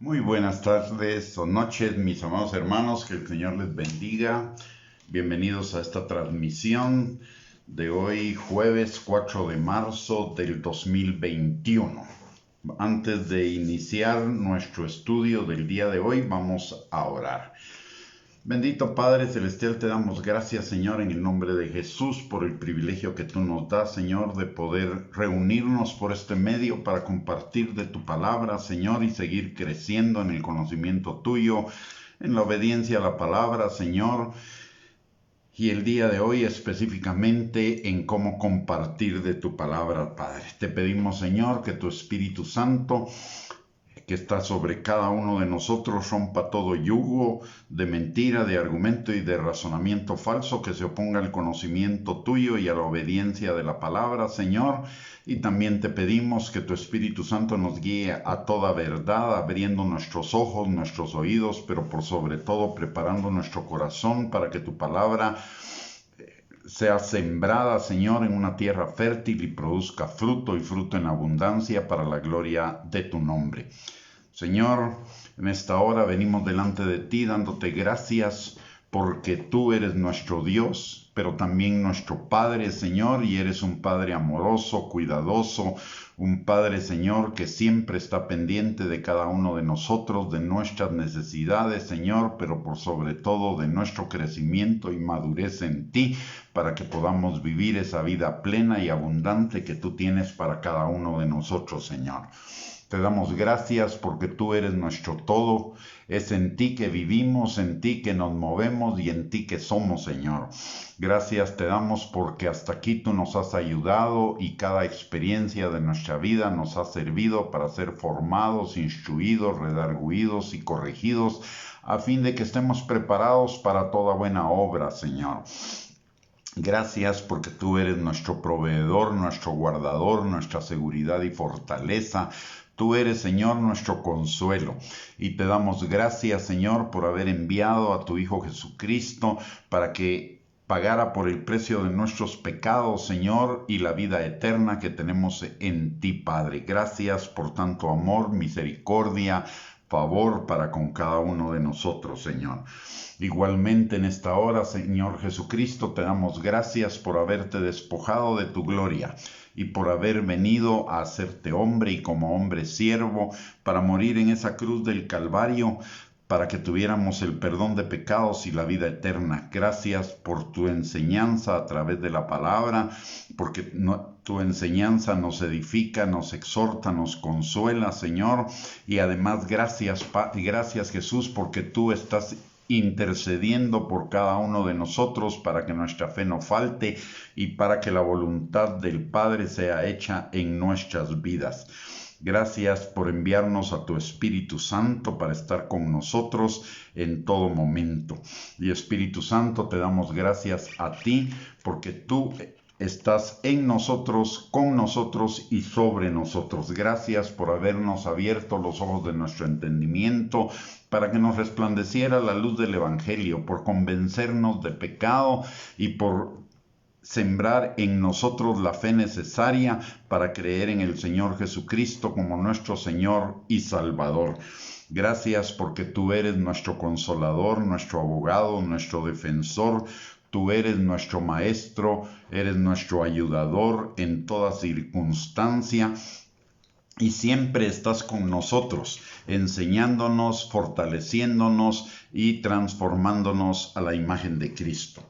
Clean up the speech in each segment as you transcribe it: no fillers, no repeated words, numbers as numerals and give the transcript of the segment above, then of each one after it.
Muy buenas tardes o noches, mis amados hermanos, que el Señor les bendiga. Bienvenidos a esta transmisión de hoy, jueves 4 de marzo del 2021. Antes de iniciar nuestro estudio del día de hoy, vamos a orar. Bendito Padre Celestial, te damos gracias, Señor, en el nombre de Jesús, por el privilegio que tú nos das, Señor, de poder reunirnos por este medio para compartir de tu palabra, Señor, y seguir creciendo en el conocimiento tuyo, en la obediencia a la palabra, Señor, y el día de hoy específicamente en cómo compartir de tu palabra, Padre. Te pedimos, Señor, que tu Espíritu Santo que está sobre cada uno de nosotros rompa todo yugo de mentira, de argumento y de razonamiento falso que se oponga al conocimiento tuyo y a la obediencia de la palabra, Señor. Y también te pedimos que tu Espíritu Santo nos guíe a toda verdad, abriendo nuestros ojos, nuestros oídos, pero por sobre todo preparando nuestro corazón para que tu palabra sea sembrada, Señor, en una tierra fértil y produzca fruto y fruto en abundancia para la gloria de tu nombre. Señor, en esta hora venimos delante de ti dándote gracias porque tú eres nuestro Dios, pero también nuestro Padre, Señor, y eres un Padre amoroso, cuidadoso, un Padre, Señor, que siempre está pendiente de cada uno de nosotros, de nuestras necesidades, Señor, pero por sobre todo de nuestro crecimiento y madurez en ti, para que podamos vivir esa vida plena y abundante que tú tienes para cada uno de nosotros, Señor. Te damos gracias porque tú eres nuestro todo. Es en ti que vivimos, en ti que nos movemos y en ti que somos, Señor. Gracias te damos porque hasta aquí tú nos has ayudado y cada experiencia de nuestra vida nos ha servido para ser formados, instruidos, redarguidos y corregidos a fin de que estemos preparados para toda buena obra, Señor. Gracias porque tú eres nuestro proveedor, nuestro guardador, nuestra seguridad y fortaleza. Tú eres, Señor, nuestro consuelo. Y te damos gracias, Señor, por haber enviado a tu Hijo Jesucristo para que pagara por el precio de nuestros pecados, Señor, y la vida eterna que tenemos en ti, Padre. Gracias por tanto amor, misericordia, favor para con cada uno de nosotros, Señor. Igualmente en esta hora, Señor Jesucristo, te damos gracias por haberte despojado de tu gloria y por haber venido a hacerte hombre y como hombre siervo para morir en esa cruz del Calvario, para que tuviéramos el perdón de pecados y la vida eterna. Gracias por tu enseñanza a través de la palabra, porque tu enseñanza nos edifica, nos exhorta, nos consuela, Señor. Y además gracias Jesús, porque tú estás intercediendo por cada uno de nosotros para que nuestra fe no falte y para que la voluntad del Padre sea hecha en nuestras vidas. Gracias por enviarnos a tu Espíritu Santo para estar con nosotros en todo momento. Y Espíritu Santo, te damos gracias a ti porque tú estás en nosotros, con nosotros y sobre nosotros. Gracias por habernos abierto los ojos de nuestro entendimiento para que nos resplandeciera la luz del Evangelio, por convencernos de pecado y por sembrar en nosotros la fe necesaria para creer en el Señor Jesucristo como nuestro Señor y Salvador. Gracias porque tú eres nuestro consolador, nuestro abogado, nuestro defensor. Tú eres nuestro maestro, eres nuestro ayudador en toda circunstancia. Y siempre estás con nosotros, enseñándonos, fortaleciéndonos y transformándonos a la imagen de Cristo.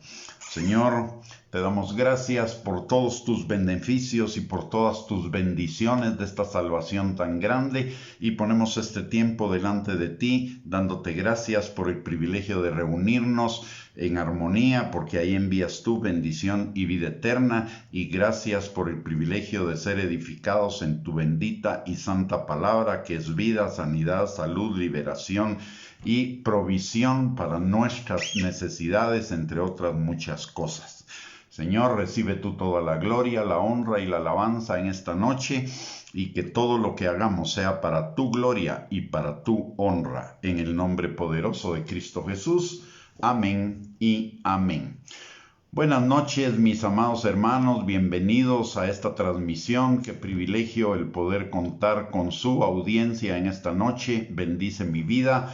Señor, te damos gracias por todos tus beneficios y por todas tus bendiciones de esta salvación tan grande y ponemos este tiempo delante de ti, dándote gracias por el privilegio de reunirnos en armonía, porque ahí envías tu bendición y vida eterna, y gracias por el privilegio de ser edificados en tu bendita y santa palabra, que es vida, sanidad, salud, liberación y provisión para nuestras necesidades, entre otras muchas cosas. Señor, recibe tú toda la gloria, la honra y la alabanza en esta noche, y que todo lo que hagamos sea para tu gloria y para tu honra. En el nombre poderoso de Cristo Jesús. Amén y amén. Buenas noches, mis amados hermanos, bienvenidos a esta transmisión. Qué privilegio el poder contar con su audiencia en esta noche. Bendice mi vida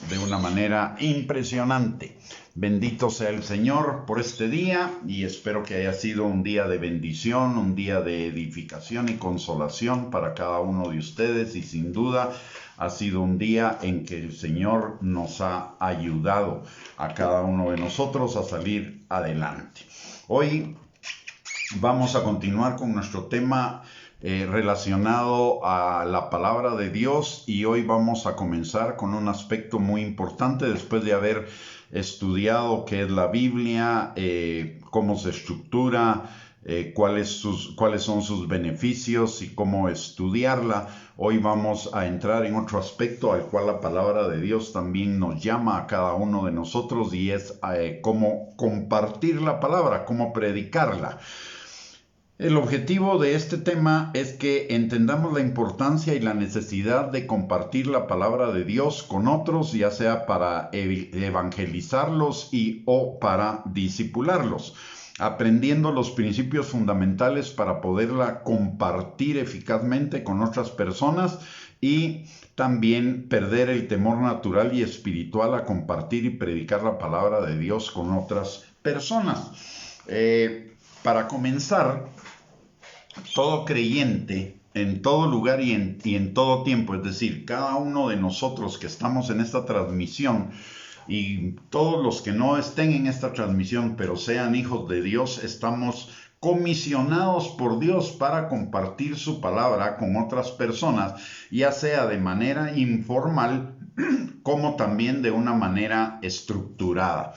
de una manera impresionante. Bendito sea el Señor por este día y espero que haya sido un día de bendición, un día de edificación y consolación para cada uno de ustedes, y sin duda ha sido un día en que el Señor nos ha ayudado a cada uno de nosotros a salir adelante. Hoy vamos a continuar con nuestro tema relacionado a la palabra de Dios, y hoy vamos a comenzar con un aspecto muy importante después de haber estudiado qué es la Biblia, cómo se estructura, cuáles son sus beneficios y cómo estudiarla. Hoy vamos a entrar en otro aspecto al cual la palabra de Dios también nos llama a cada uno de nosotros, y es cómo compartir la palabra, cómo predicarla. El objetivo de este tema es que entendamos la importancia y la necesidad de compartir la palabra de Dios con otros, ya sea para evangelizarlos o para discipularlos, aprendiendo los principios fundamentales para poderla compartir eficazmente con otras personas, y también perder el temor natural y espiritual a compartir y predicar la palabra de Dios con otras personas. Para comenzar, todo creyente en todo lugar y en todo tiempo, es decir, cada uno de nosotros que estamos en esta transmisión y todos los que no estén en esta transmisión pero sean hijos de Dios, estamos comisionados por Dios para compartir su palabra con otras personas, ya sea de manera informal como también de una manera estructurada.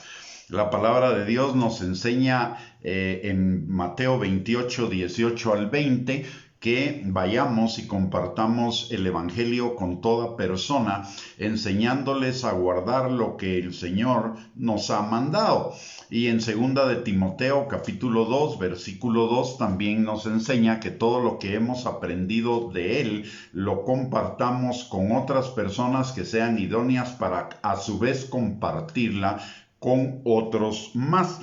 La palabra de Dios nos enseña en Mateo 28, 18 al 20, que vayamos y compartamos el Evangelio con toda persona, enseñándoles a guardar lo que el Señor nos ha mandado. Y en 2 de Timoteo, capítulo 2, versículo 2, también nos enseña que todo lo que hemos aprendido de Él lo compartamos con otras personas que sean idóneas para a su vez compartirla con otros más.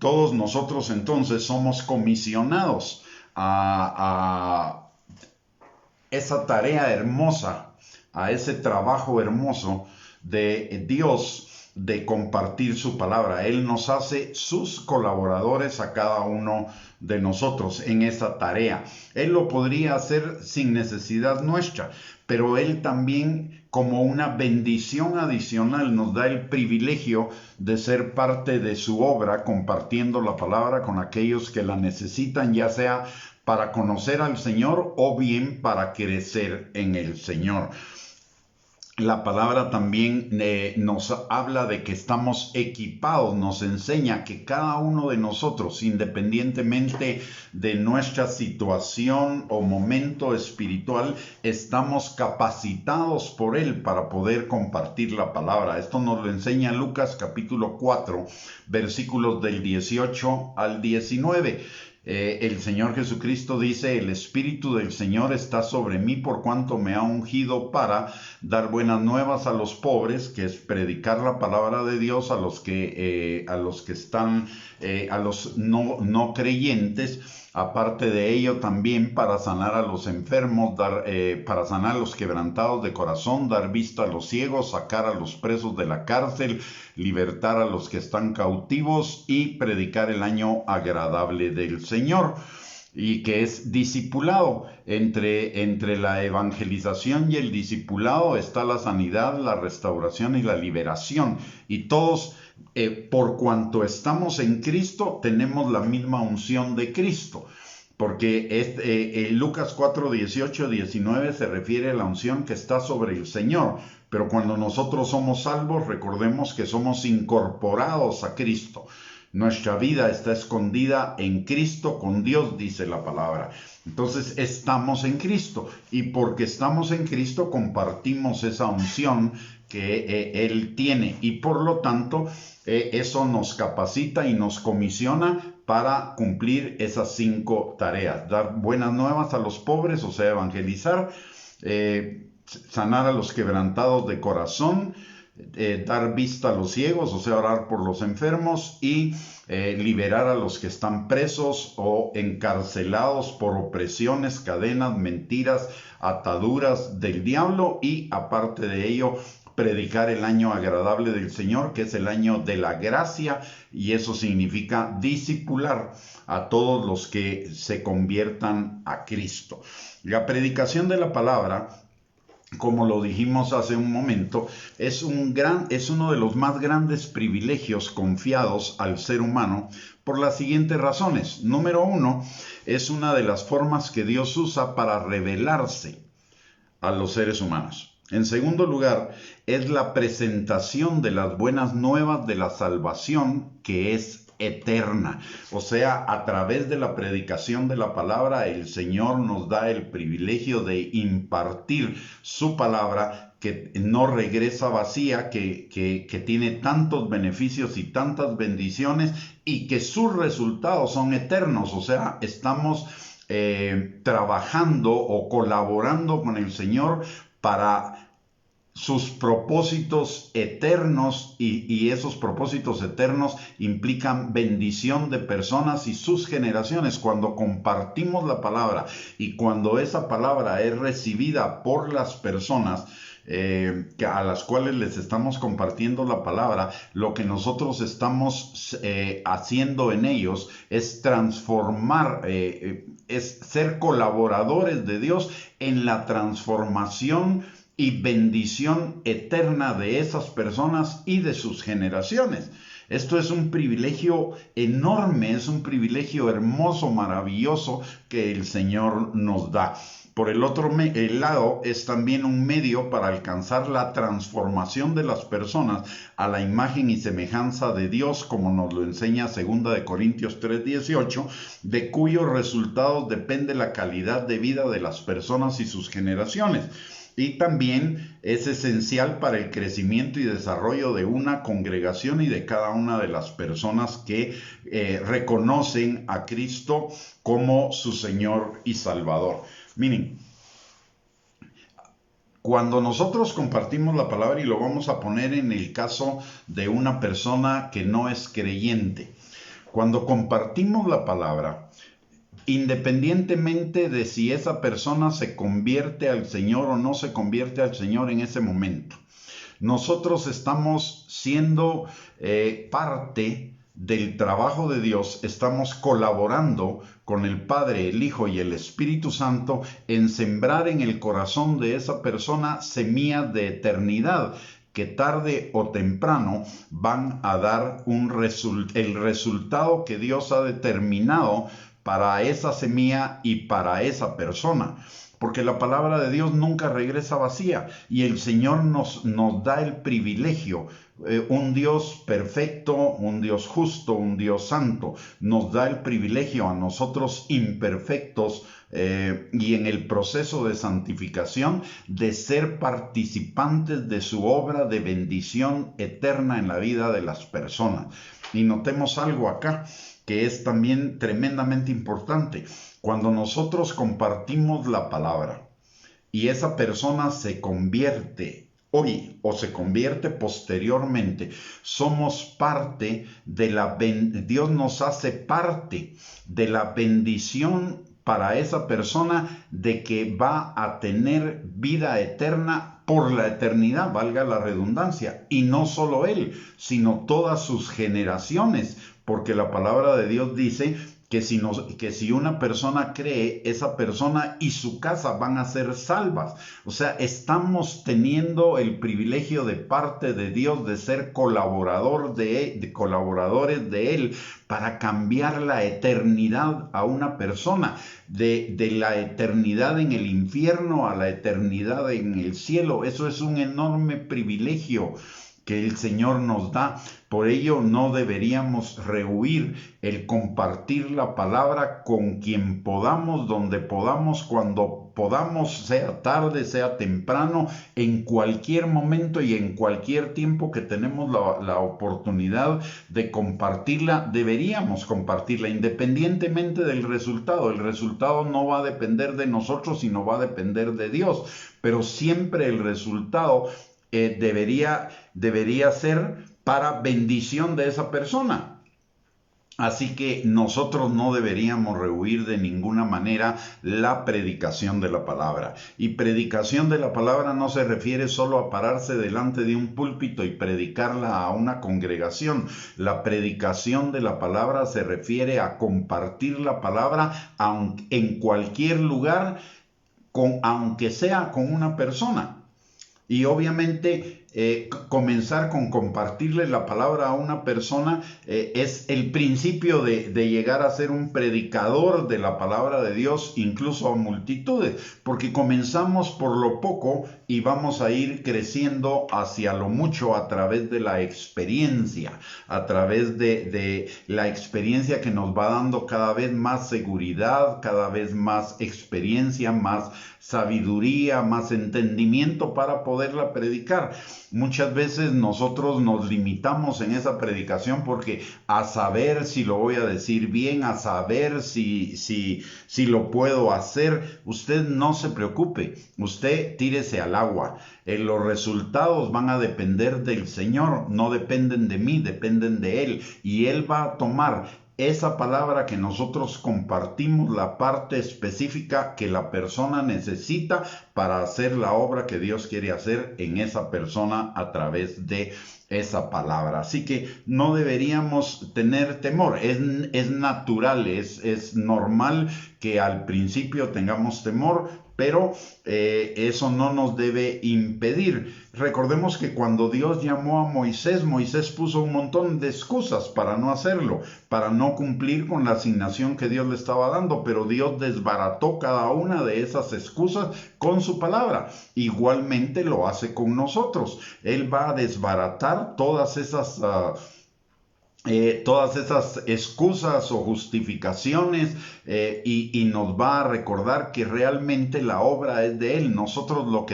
Todos nosotros entonces somos comisionados a esa tarea hermosa, a ese trabajo hermoso de Dios de compartir su palabra. Él nos hace sus colaboradores a cada uno de nosotros en esa tarea. Él lo podría hacer sin necesidad nuestra, pero Él también, como una bendición adicional, nos da el privilegio de ser parte de su obra, compartiendo la palabra con aquellos que la necesitan, ya sea para conocer al Señor o bien para crecer en el Señor. La palabra también nos habla de que estamos equipados, nos enseña que cada uno de nosotros, independientemente de nuestra situación o momento espiritual, estamos capacitados por Él para poder compartir la palabra. Esto nos lo enseña Lucas capítulo 4, versículos del 18 al 19. El Señor Jesucristo dice: el Espíritu del Señor está sobre mí por cuanto me ha ungido para dar buenas nuevas a los pobres, que es predicar la palabra de Dios a los que están, a los no creyentes. Aparte de ello, también para sanar a los enfermos, para sanar a los quebrantados de corazón, dar vista a los ciegos, sacar a los presos de la cárcel, libertar a los que están cautivos y predicar el año agradable del Señor. Y que es discipulado. Entre la evangelización y el discipulado está la sanidad, la restauración y la liberación. Y todos, por cuanto estamos en Cristo, tenemos la misma unción de Cristo. Porque Lucas 4, 18, 19 se refiere a la unción que está sobre el Señor. Pero cuando nosotros somos salvos, recordemos que somos incorporados a Cristo. Nuestra vida está escondida en Cristo con Dios, dice la palabra. Entonces estamos en Cristo, y porque estamos en Cristo compartimos esa unción que Él tiene, y por lo tanto eso nos capacita y nos comisiona para cumplir esas 5 tareas: dar buenas nuevas a los pobres, o sea, evangelizar, sanar a los quebrantados de corazón, dar vista a los ciegos, o sea, orar por los enfermos y liberar a los que están presos o encarcelados por opresiones, cadenas, mentiras, ataduras del diablo, y aparte de ello, predicar el año agradable del Señor, que es el año de la gracia, y eso significa discipular a todos los que se conviertan a Cristo. La predicación de la palabra, como lo dijimos hace un momento, es uno de los más grandes privilegios confiados al ser humano por las siguientes razones. Número uno, es una de las formas que Dios usa para revelarse a los seres humanos. En segundo lugar, es la presentación de las buenas nuevas de la salvación, que es eterna. O sea, a través de la predicación de la palabra, el Señor nos da el privilegio de impartir su palabra, que no regresa vacía, que tiene tantos beneficios y tantas bendiciones, y que sus resultados son eternos. O sea, estamos trabajando o colaborando con el Señor para sus propósitos eternos, y esos propósitos eternos implican bendición de personas y sus generaciones. Cuando compartimos la palabra y cuando esa palabra es recibida por las personas a las cuales les estamos compartiendo la palabra, lo que nosotros estamos haciendo en ellos es transformar, es ser colaboradores de Dios en la transformación y bendición eterna de esas personas y de sus generaciones. Esto es un privilegio enorme, es un privilegio hermoso, maravilloso, que el Señor nos da. Por el otro lado, es también un medio para alcanzar la transformación de las personas a la imagen y semejanza de Dios, como nos lo enseña 2 Corintios 3:18, de cuyos resultados depende la calidad de vida de las personas y sus generaciones. Y también es esencial para el crecimiento y desarrollo de una congregación y de cada una de las personas que reconocen a Cristo como su Señor y Salvador. Miren, cuando nosotros compartimos la palabra, y lo vamos a poner en el caso de una persona que no es creyente, cuando compartimos la palabra, independientemente de si esa persona se convierte al Señor o no se convierte al Señor en ese momento, nosotros estamos siendo parte del trabajo de Dios, estamos colaborando con el Padre, el Hijo y el Espíritu Santo en sembrar en el corazón de esa persona semillas de eternidad, que tarde o temprano van a dar el resultado que Dios ha determinado para esa semilla y para esa persona. Porque la palabra de Dios nunca regresa vacía, y el Señor nos da el privilegio, un Dios perfecto, un Dios justo, un Dios santo, nos da el privilegio a nosotros imperfectos y en el proceso de santificación, de ser participantes de su obra de bendición eterna en la vida de las personas. Y notemos algo acá que es también tremendamente importante. Cuando nosotros compartimos la palabra y esa persona se convierte hoy o se convierte posteriormente, somos parte de Dios nos hace parte de la bendición para esa persona, de que va a tener vida eterna por la eternidad, valga la redundancia, y no solo él, sino todas sus generaciones, porque la palabra de Dios dice que si una persona cree, esa persona y su casa van a ser salvas. O sea, estamos teniendo el privilegio de parte de Dios de ser colaboradores de Él, para cambiar la eternidad a una persona, de la eternidad en el infierno a la eternidad en el cielo. Eso es un enorme privilegio que el Señor nos da. Por ello no deberíamos rehuir el compartir la palabra con quien podamos, donde podamos, cuando podamos, sea tarde, sea temprano, en cualquier momento y en cualquier tiempo que tenemos la oportunidad de compartirla, deberíamos compartirla independientemente del resultado. El resultado no va a depender de nosotros, sino va a depender de Dios, pero siempre el resultado debería ser para bendición de esa persona. Así que nosotros no deberíamos rehuir de ninguna manera la predicación de la palabra. Y predicación de la palabra no se refiere solo a pararse delante de un púlpito y predicarla a una congregación. La predicación de la palabra se refiere a compartir la palabra en cualquier lugar, aunque sea con una persona. Y obviamente comenzar con compartirle la palabra a una persona es el principio de llegar a ser un predicador de la palabra de Dios, incluso a multitudes, porque comenzamos por lo poco y vamos a ir creciendo hacia lo mucho a través de la experiencia, a través de la experiencia que nos va dando cada vez más seguridad, cada vez más experiencia, más sabiduría, más entendimiento para poderla predicar. Muchas veces nosotros nos limitamos en esa predicación porque a saber si lo voy a decir bien, a saber si lo puedo hacer. Usted no se preocupe, usted tírese al agua. Los resultados van a depender del Señor, no dependen de mí, dependen de Él. Y Él va a tomar esa palabra que nosotros compartimos, la parte específica que la persona necesita para hacer la obra que Dios quiere hacer en esa persona a través de esa palabra. Así que no deberíamos tener temor. Es natural, es normal que al principio tengamos temor, pero eso no nos debe impedir. Recordemos que cuando Dios llamó a Moisés, Moisés puso un montón de excusas para no hacerlo, para no cumplir con la asignación que Dios le estaba dando, pero Dios desbarató cada una de esas excusas con su palabra. Igualmente lo hace con nosotros. Él va a desbaratar todas esas excusas o justificaciones y nos va a recordar que realmente la obra es de Él. Nosotros lo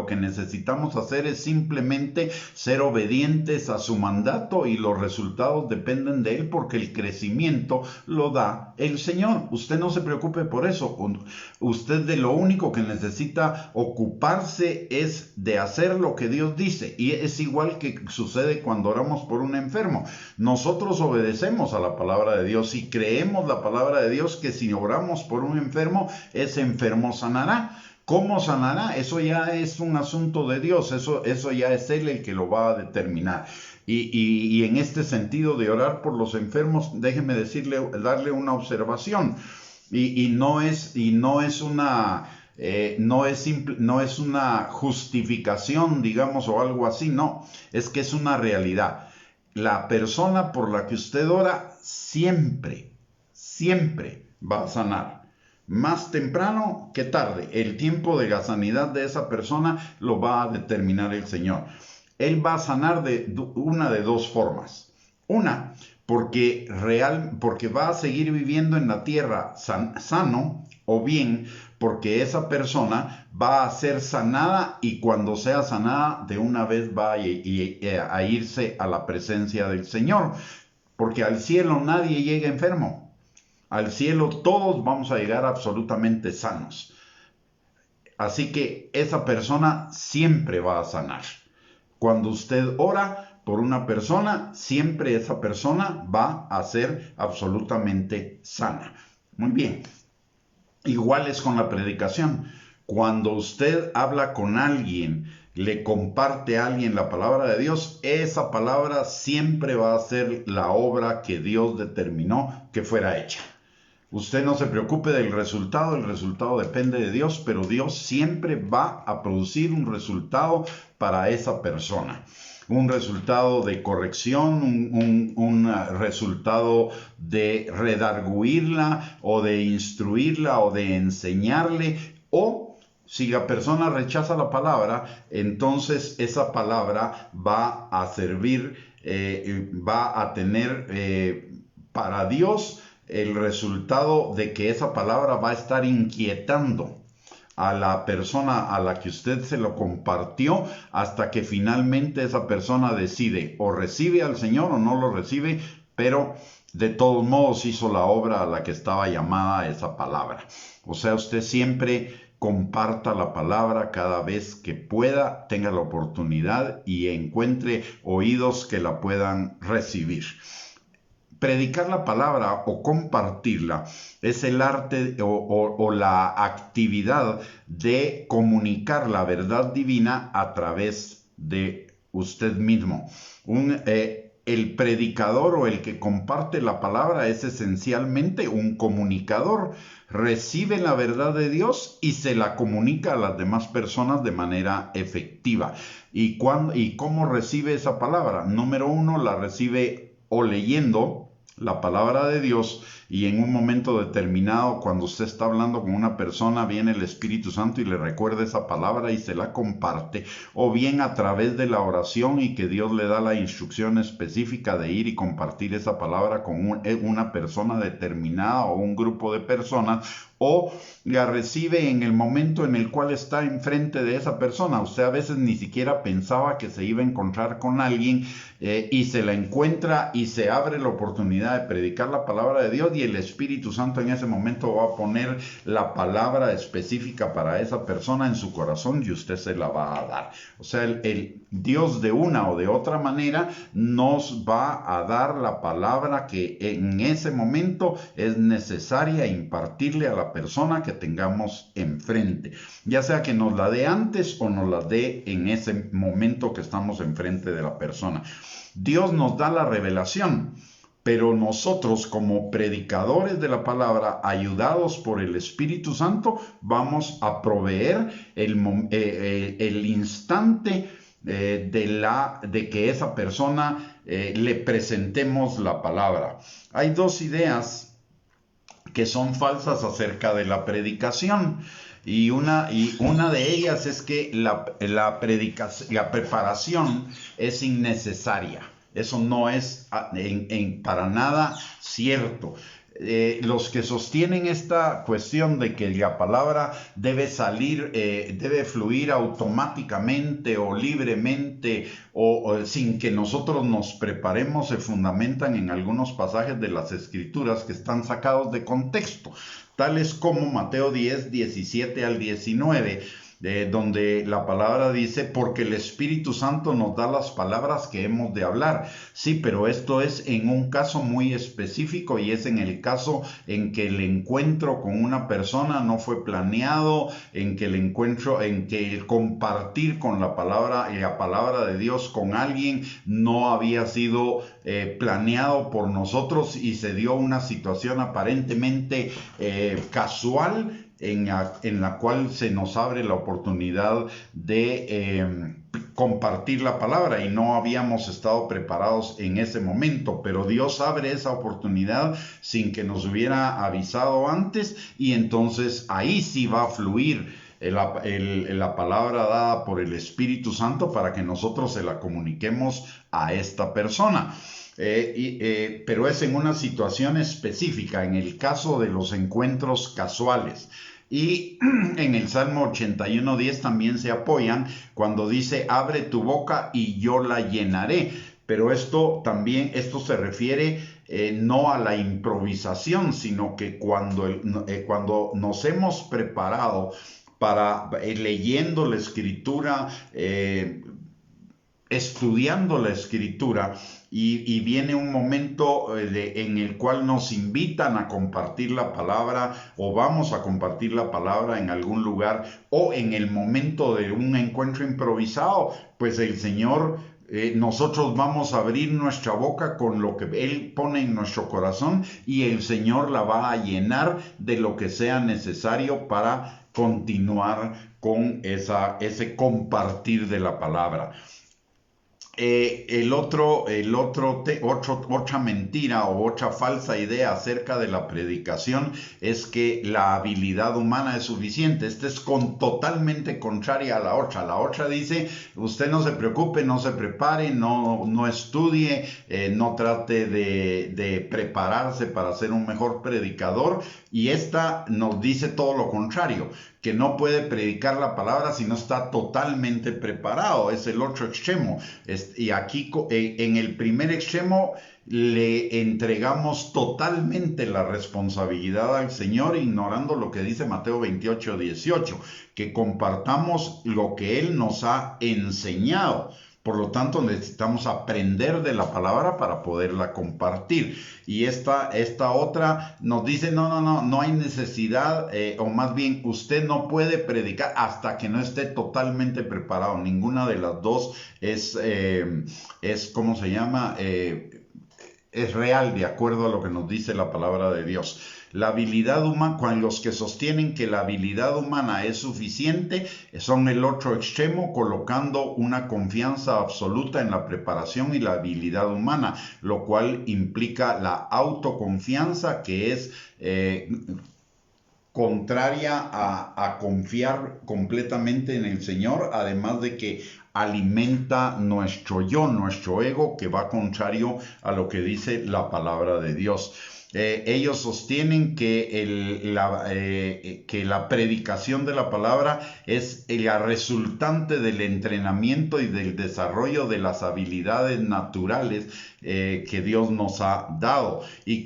que necesitamos hacer es simplemente ser obedientes a su mandato y los resultados dependen de Él porque el crecimiento lo da el Señor. Usted no se preocupe por eso. Usted de lo único que necesita ocuparse es de hacer lo que Dios dice, y es igual que sucede cuando oramos por un enfermo. Nosotros obedecemos a la palabra de Dios y creemos la palabra de Dios que si oramos por un enfermo, ese enfermo sanará. ¿Cómo sanará? Eso ya es un asunto de Dios, eso ya es Él el que lo va a determinar. Y en este sentido de orar por los enfermos, déjeme darle una observación. No es una justificación, digamos, o algo así, no, es que es una realidad. La persona por la que usted ora siempre va a sanar. Más temprano que tarde, el tiempo de la sanidad de esa persona lo va a determinar el Señor. Él va a sanar de una de dos formas. Una, porque va a seguir viviendo en la tierra sano, o bien porque esa persona va a ser sanada y cuando sea sanada de una vez va a irse a la presencia del Señor. Porque al cielo nadie llega enfermo. Al cielo todos vamos a llegar absolutamente sanos. Así que esa persona siempre va a sanar. Cuando usted ora por una persona, siempre esa persona va a ser absolutamente sana. Muy bien. Igual es con la predicación. Cuando usted habla con alguien, le comparte a alguien la palabra de Dios, esa palabra siempre va a ser la obra que Dios determinó que fuera hecha. Usted no se preocupe del resultado, el resultado depende de Dios, pero Dios siempre va a producir un resultado para esa persona. Un resultado de corrección, un resultado de redarguirla o de instruirla o de enseñarle. O si la persona rechaza la palabra, entonces esa palabra va a servir, va a tener para Dios el resultado de que esa palabra va a estar inquietando a la persona a la que usted se lo compartió hasta que finalmente esa persona decide o recibe al Señor o no lo recibe, pero de todos modos hizo la obra a la que estaba llamada esa palabra. O sea, usted siempre comparta la palabra cada vez que pueda, tenga la oportunidad y encuentre oídos que la puedan recibir. Predicar la palabra o compartirla es el arte o la actividad de comunicar la verdad divina a través de usted mismo. El predicador o el que comparte la palabra es esencialmente un comunicador. Recibe la verdad de Dios y se la comunica a las demás personas de manera efectiva. ¿Y cómo recibe esa palabra? Número uno, la recibe o leyendo la palabra de Dios, y en un momento determinado, cuando usted está hablando con una persona, viene el Espíritu Santo y le recuerda esa palabra y se la comparte, o bien a través de la oración y que Dios le da la instrucción específica de ir y compartir esa palabra con una persona determinada o un grupo de personas, o la recibe en el momento en el cual está enfrente de esa persona. Usted a veces ni siquiera pensaba que se iba a encontrar con alguien y se la encuentra y se abre la oportunidad de predicar la palabra de Dios, y el Espíritu Santo en ese momento va a poner la palabra específica para esa persona en su corazón y usted se la va a dar. O sea, el Dios de una o de otra manera nos va a dar la palabra que en ese momento es necesaria impartirle a la persona que tengamos enfrente, ya sea que nos la dé antes o nos la dé en ese momento que estamos enfrente de la persona. Dios nos da la revelación, pero nosotros como predicadores de la palabra, ayudados por el Espíritu Santo, vamos a proveer el instante de que esa persona le presentemos la palabra. Hay dos ideas que son falsas acerca de la predicación. Y una de ellas es que la preparación es innecesaria. Eso no es para nada cierto. Los que sostienen esta cuestión de que la palabra debe fluir automáticamente o libremente o sin que nosotros nos preparemos, se fundamentan en algunos pasajes de las Escrituras que están sacados de contexto, tales como Mateo 10, 17 al 19, donde la palabra dice: porque el Espíritu Santo nos da las palabras que hemos de hablar. Sí, pero esto es en un caso muy específico, y es en el caso en que el encuentro con una persona no fue planeado, en que el compartir con la palabra de Dios con alguien no había sido planeado por nosotros y se dio una situación aparentemente casual, en la cual se nos abre la oportunidad de compartir la palabra, y no habíamos estado preparados en ese momento, pero Dios abre esa oportunidad sin que nos hubiera avisado antes, y entonces ahí sí va a fluir la palabra dada por el Espíritu Santo para que nosotros se la comuniquemos a esta persona. Pero es en una situación específica, en el caso de los encuentros casuales. Y en el Salmo 81:10 también se apoyan cuando dice: abre tu boca y yo la llenaré. Pero esto se refiere no a la improvisación, sino que cuando nos hemos preparado para leyendo la Escritura, estudiando la Escritura, y viene un momento en el cual nos invitan a compartir la palabra, o vamos a compartir la palabra en algún lugar, o en el momento de un encuentro improvisado, pues el Señor, nosotros vamos a abrir nuestra boca con lo que Él pone en nuestro corazón, y el Señor la va a llenar de lo que sea necesario para continuar con ese compartir de la palabra. Otra mentira o otra falsa idea acerca de la predicación es que la habilidad humana es suficiente. Esta es totalmente contraria a la otra. La otra dice: usted no se preocupe, no se prepare, no estudie, no trate de prepararse para ser un mejor predicador. Y esta nos dice todo lo contrario, que no puede predicar la palabra si no está totalmente preparado. Es el otro extremo. Y aquí en el primer extremo le entregamos totalmente la responsabilidad al Señor, ignorando lo que dice Mateo 28:18, que compartamos lo que Él nos ha enseñado. Por lo tanto, necesitamos aprender de la palabra para poderla compartir. Y esta otra nos dice, no hay necesidad, o más bien, usted no puede predicar hasta que no esté totalmente preparado. Ninguna de las dos es ¿cómo se llama? Es real de acuerdo a lo que nos dice la palabra de Dios. La habilidad humana, cuando los que sostienen que la habilidad humana es suficiente, son el otro extremo, colocando una confianza absoluta en la preparación y la habilidad humana, lo cual implica la autoconfianza, que es contraria a confiar completamente en el Señor, además de que alimenta nuestro yo, nuestro ego, que va contrario a lo que dice la palabra de Dios. Ellos sostienen que la predicación de la palabra es la resultante del entrenamiento y del desarrollo de las habilidades naturales que Dios nos ha dado, y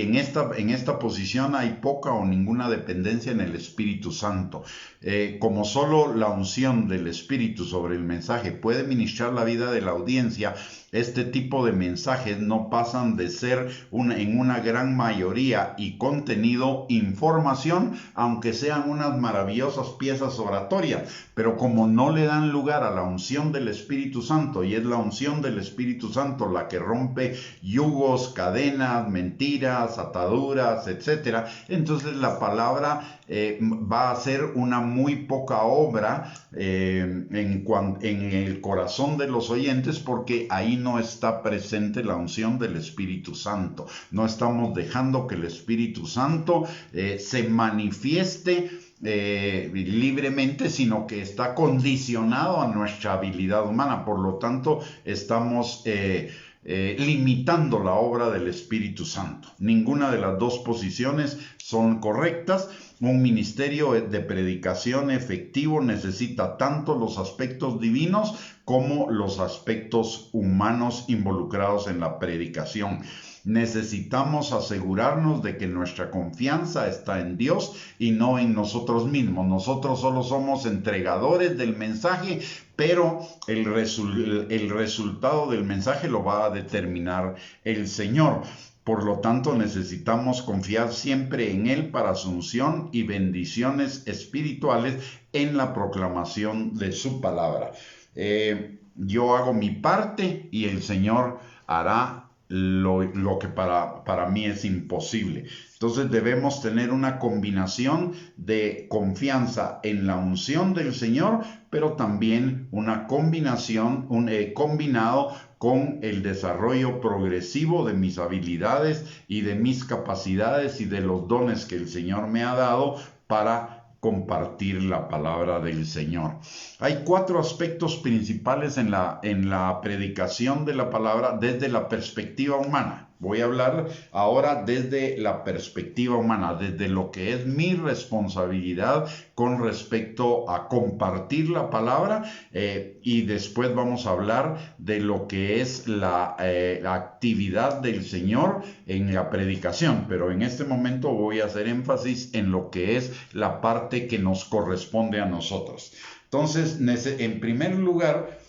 en esta posición hay poca o ninguna dependencia en el Espíritu Santo. Como solo la unción del Espíritu sobre el mensaje puede ministrar la vida de la audiencia, este tipo de mensajes no pasan de ser en una gran mayoría y contenido información, aunque sean unas maravillosas piezas oratorias, pero como no le dan lugar a la unción del Espíritu Santo, y es la unción del Espíritu Santo la que rompe yugos, cadenas, mentiras, ataduras, etc., entonces la palabra va a ser una muy poca obra en el corazón de los oyentes, porque ahí no está presente la unción del Espíritu Santo. No estamos dejando que el Espíritu Santo se manifieste libremente, sino que está condicionado a nuestra habilidad humana. Por lo tanto, estamos limitando la obra del Espíritu Santo. Ninguna de las dos posiciones son correctas. Un ministerio de predicación efectivo necesita tanto los aspectos divinos como los aspectos humanos involucrados en la predicación. Necesitamos asegurarnos de que nuestra confianza está en Dios y no en nosotros mismos. Nosotros solo somos entregadores del mensaje, pero el resultado del mensaje lo va a determinar el Señor. Por lo tanto, necesitamos confiar siempre en Él para su unción y bendiciones espirituales en la proclamación de su palabra. Yo hago mi parte y el Señor hará lo que para mí es imposible. Entonces debemos tener una combinación de confianza en la unción del Señor, pero también una combinación, combinado con el desarrollo progresivo de mis habilidades y de mis capacidades y de los dones que el Señor me ha dado para compartir la palabra del Señor. Hay 4 aspectos principales en la predicación de la palabra desde la perspectiva humana. Voy a hablar ahora desde la perspectiva humana, desde lo que es mi responsabilidad con respecto a compartir la palabra, y después vamos a hablar de lo que es la actividad del Señor en la predicación. Pero en este momento voy a hacer énfasis en lo que es la parte que nos corresponde a nosotros. Entonces, en primer lugar,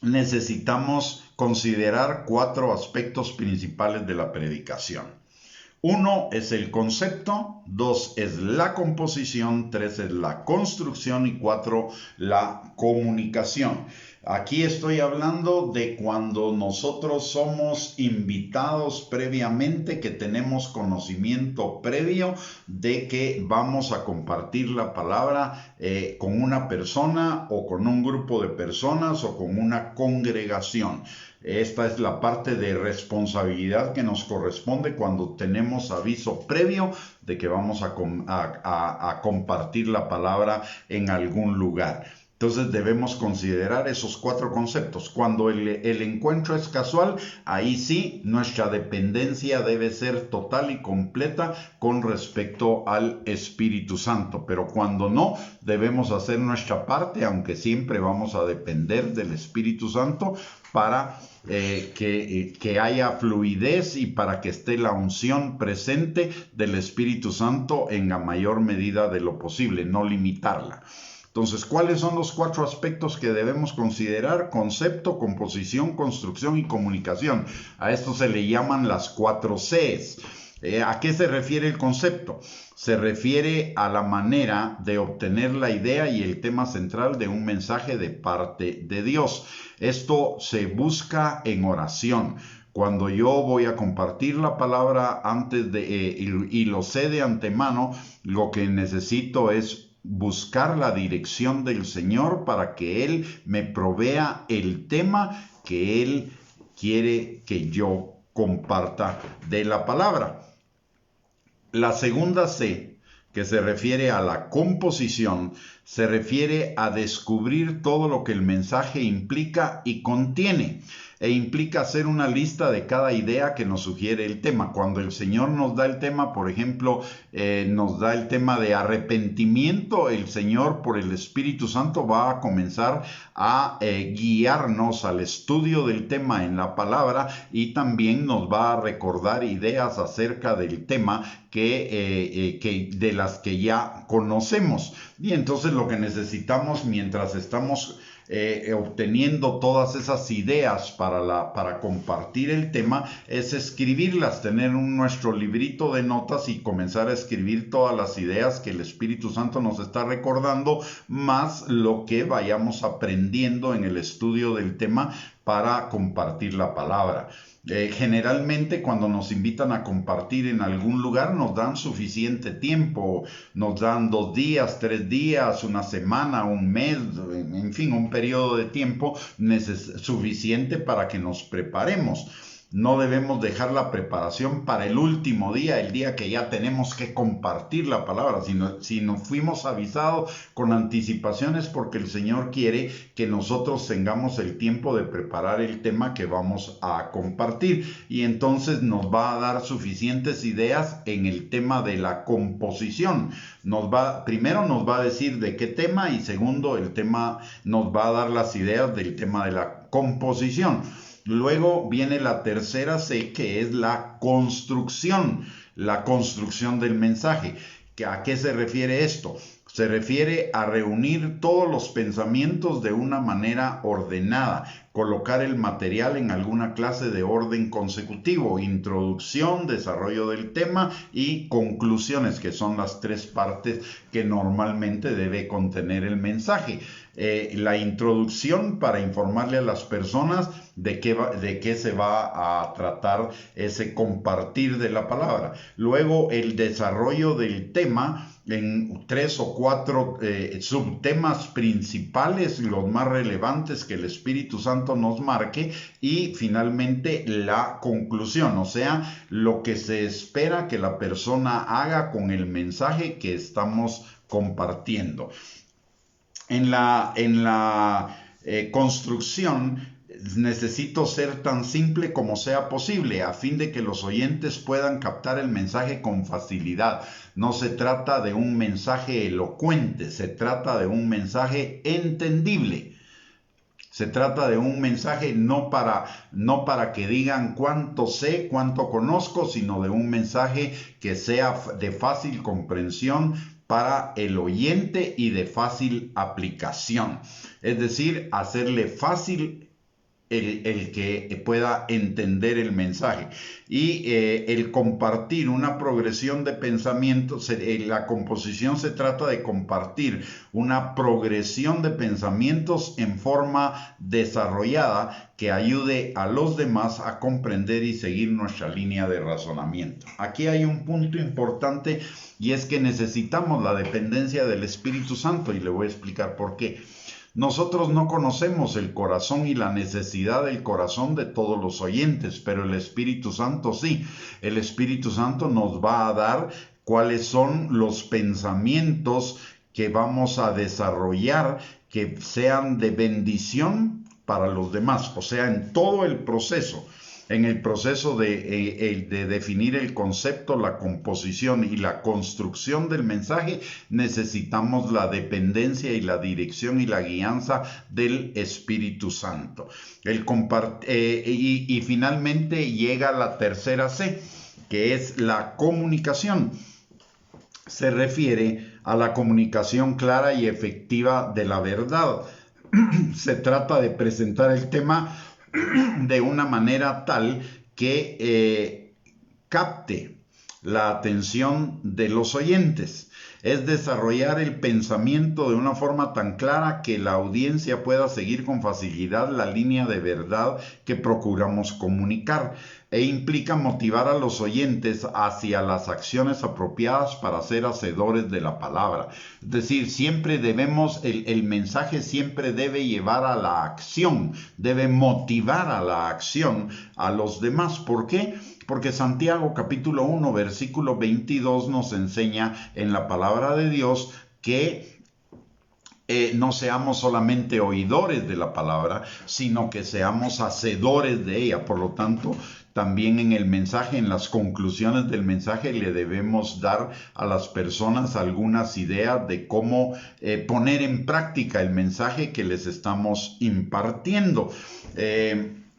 necesitamos considerar 4 aspectos principales de la predicación. 1 es el concepto, 2 es la composición, 3 es la construcción y 4 la comunicación. Aquí estoy hablando de cuando nosotros somos invitados previamente, que tenemos conocimiento previo de que vamos a compartir la palabra con una persona o con un grupo de personas o con una congregación. Esta es la parte de responsabilidad que nos corresponde cuando tenemos aviso previo de que vamos a compartir la palabra en algún lugar. Entonces debemos considerar esos 4 conceptos. Cuando el encuentro es casual, ahí sí nuestra dependencia debe ser total y completa con respecto al Espíritu Santo. Pero cuando no, debemos hacer nuestra parte, aunque siempre vamos a depender del Espíritu Santo para que haya fluidez y para que esté la unción presente del Espíritu Santo en la mayor medida de lo posible, no limitarla. Entonces, ¿cuáles son los 4 aspectos que debemos considerar? Concepto, composición, construcción y comunicación. A esto se le llaman las 4 Cs. ¿A qué se refiere el concepto? Se refiere a la manera de obtener la idea y el tema central de un mensaje de parte de Dios. Esto se busca en oración. Cuando yo voy a compartir la palabra y lo sé de antemano, lo que necesito es buscar la dirección del Señor para que Él me provea el tema que Él quiere que yo comparta de la palabra. La segunda C, que se refiere a la composición, se refiere a descubrir todo lo que el mensaje implica y contiene. E implica hacer una lista de cada idea que nos sugiere el tema. Cuando el Señor nos da el tema, por ejemplo, nos da el tema de arrepentimiento, el Señor por el Espíritu Santo va a comenzar a guiarnos al estudio del tema en la palabra y también nos va a recordar ideas acerca del tema de las que ya conocemos. Y entonces lo que necesitamos mientras estamos obteniendo todas esas ideas para compartir el tema es escribirlas, tener nuestro librito de notas y comenzar a escribir todas las ideas que el Espíritu Santo nos está recordando, más lo que vayamos aprendiendo en el estudio del tema para compartir la palabra. Generalmente cuando nos invitan a compartir en algún lugar nos dan suficiente tiempo, nos dan 2 días, 3 días, una semana, un mes, en fin, un periodo de tiempo suficiente para que nos preparemos. No debemos dejar la preparación para el último día, el día que ya tenemos que compartir la palabra, si nos fuimos avisados con anticipaciones porque el Señor quiere que nosotros tengamos el tiempo de preparar el tema que vamos a compartir y entonces nos va a dar suficientes ideas en el tema de la composición. Primero nos va a decir de qué tema y segundo el tema nos va a dar las ideas del tema de la composición. Luego viene la tercera C, que es la construcción del mensaje. ¿A qué se refiere esto? Se refiere a reunir todos los pensamientos de una manera ordenada, colocar el material en alguna clase de orden consecutivo, introducción, desarrollo del tema y conclusiones, que son las 3 partes que normalmente debe contener el mensaje. La introducción para informarle a las personas de qué se va a tratar ese compartir de la palabra. Luego el desarrollo del tema en 3 o 4 subtemas principales, los más relevantes que el Espíritu Santo nos marque, y finalmente la conclusión, o sea, lo que se espera que la persona haga con el mensaje que estamos compartiendo. En la construcción necesito ser tan simple como sea posible a fin de que los oyentes puedan captar el mensaje con facilidad. No se trata de un mensaje elocuente, se trata de un mensaje entendible. Se trata de un mensaje no para que digan cuánto sé, cuánto conozco, sino de un mensaje que sea de fácil comprensión para el oyente y de fácil aplicación. Es decir, hacerle fácil el que pueda entender el mensaje. Y el compartir una progresión de pensamientos, la composición se trata de compartir una progresión de pensamientos en forma desarrollada que ayude a los demás a comprender y seguir nuestra línea de razonamiento. Aquí hay un punto importante y es que necesitamos la dependencia del Espíritu Santo y le voy a explicar por qué. Nosotros no conocemos el corazón y la necesidad del corazón de todos los oyentes, pero el Espíritu Santo sí. El Espíritu Santo nos va a dar cuáles son los pensamientos que vamos a desarrollar, que sean de bendición para los demás, o sea, en todo el proceso. En el proceso de definir el concepto, la composición y la construcción del mensaje, necesitamos la dependencia y la dirección y la guianza del Espíritu Santo. Y finalmente llega la tercera C, que es la comunicación. Se refiere a la comunicación clara y efectiva de la verdad. Se trata de presentar el tema de una manera tal que capte la atención de los oyentes. Es desarrollar el pensamiento de una forma tan clara que la audiencia pueda seguir con facilidad la línea de verdad que procuramos comunicar, e implica motivar a los oyentes hacia las acciones apropiadas para ser hacedores de la palabra. Es decir, siempre el mensaje siempre debe llevar a la acción, debe motivar a la acción a los demás. ¿Por qué? Porque Santiago capítulo 1 versículo 22 nos enseña en la palabra de Dios que no seamos solamente oidores de la palabra, sino que seamos hacedores de ella. Por lo tanto, también en el mensaje, en las conclusiones del mensaje, le debemos dar a las personas algunas ideas de cómo poner en práctica el mensaje que les estamos impartiendo.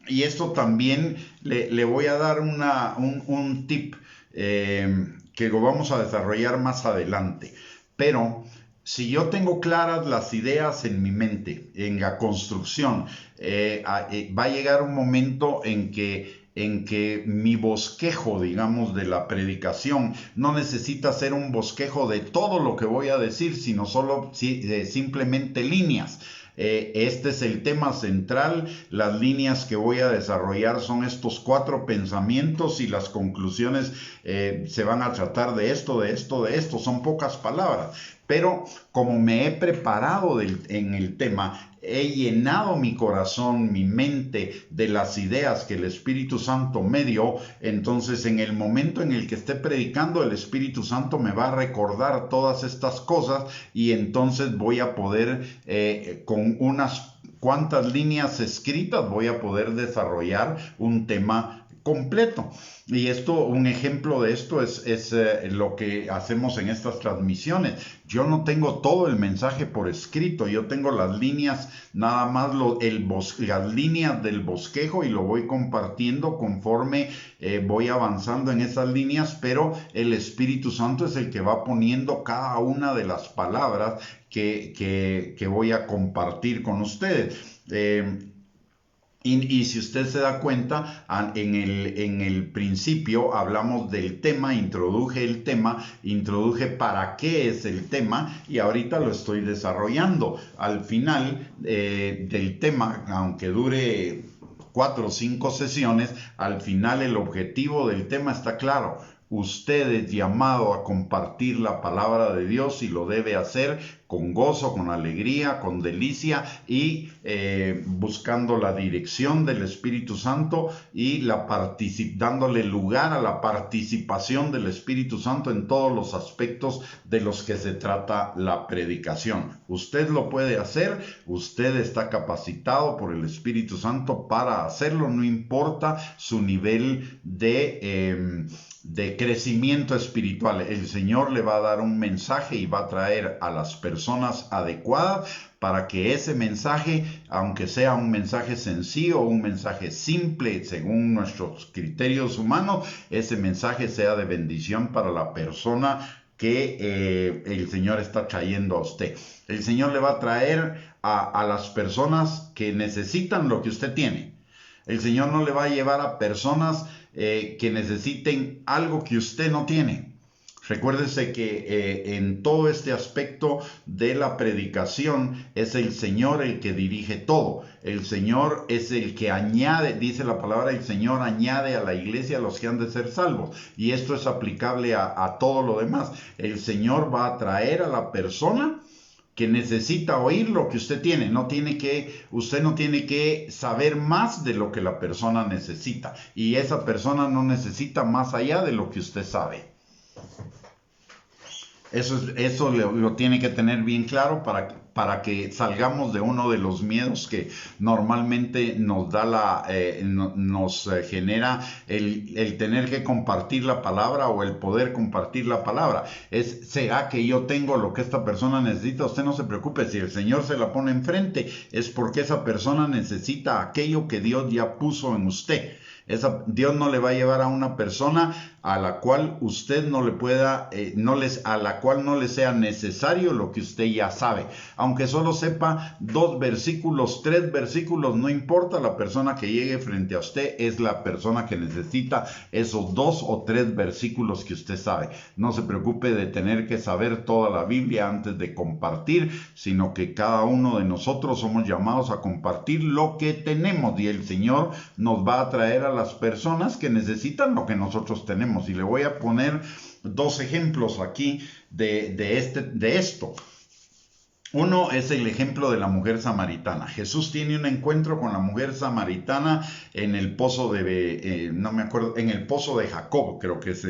Y esto también le voy a dar un tip que lo vamos a desarrollar más adelante. Pero si yo tengo claras las ideas en mi mente, en la construcción, va a llegar un momento en que mi bosquejo, digamos, de la predicación no necesita ser un bosquejo de todo lo que voy a decir, sino simplemente líneas. Este es el tema central. Las líneas que voy a desarrollar son estos 4 pensamientos y las conclusiones se van a tratar de esto, de esto, de esto. Son pocas palabras. Pero como me he preparado en el tema, he llenado mi corazón, mi mente de las ideas que el Espíritu Santo me dio, entonces en el momento en el que esté predicando, el Espíritu Santo me va a recordar todas estas cosas y entonces voy a poder, con unas cuantas líneas escritas, voy a poder desarrollar un tema completo. Y un ejemplo de esto es lo que hacemos en estas transmisiones. Yo no tengo todo el mensaje por escrito, yo tengo las líneas, nada más las líneas del bosquejo, y lo voy compartiendo conforme voy avanzando en esas líneas, pero el Espíritu Santo es el que va poniendo cada una de las palabras que voy a compartir con ustedes. Y si usted se da cuenta, en el principio hablamos del tema, introduje para qué es el tema, y ahorita lo estoy desarrollando. Al final del tema, aunque dure 4 o 5 sesiones, al final el objetivo del tema está claro. Usted es llamado a compartir la palabra de Dios y lo debe hacer con gozo, con alegría, con delicia y buscando la dirección del Espíritu Santo y dándole lugar a la participación del Espíritu Santo en todos los aspectos de los que se trata la predicación. Usted lo puede hacer, usted está capacitado por el Espíritu Santo para hacerlo, no importa su nivel de crecimiento espiritual. El Señor le va a dar un mensaje y va a traer a las personas adecuadas para que ese mensaje, aunque sea un mensaje sencillo o un mensaje simple según nuestros criterios humanos, ese mensaje sea de bendición para la persona que el Señor está trayendo a usted. El Señor le va a traer a las personas que necesitan lo que usted tiene. El Señor no le va a llevar a personas que necesiten algo que usted no tiene. Recuérdese que en todo este aspecto de la predicación es el Señor el que dirige todo. El Señor es el que añade, dice la palabra, el Señor añade a la iglesia a los que han de ser salvos. Y esto es aplicable a todo lo demás. El Señor va a traer a la persona que necesita oír lo que usted tiene. Usted no tiene que saber más de lo que la persona necesita. Y esa persona no necesita más allá de lo que usted sabe. Eso lo tiene que tener bien claro para que salgamos de uno de los miedos que normalmente nos da genera el tener que compartir la palabra o el poder compartir la palabra. ¿Será que yo tengo lo que esta persona necesita? Usted no se preocupe, si el Señor se la pone enfrente, es porque esa persona necesita aquello que Dios ya puso en usted. Dios no le va a llevar a una persona a la cual usted no le pueda, a la cual no le sea necesario lo que usted ya sabe. Aunque solo sepa 2 versículos, 3 versículos, no importa, la persona que llegue frente a usted es la persona que necesita esos 2 o 3 versículos que usted sabe. No se preocupe de tener que saber toda la Biblia antes de compartir, sino que cada uno de nosotros somos llamados a compartir lo que tenemos, y el Señor nos va a traer a las personas que necesitan lo que nosotros tenemos. Y le voy a poner 2 ejemplos aquí de esto. Uno es el ejemplo de la mujer samaritana. Jesús tiene un encuentro con la mujer samaritana en el pozo en el pozo de Jacob, creo que es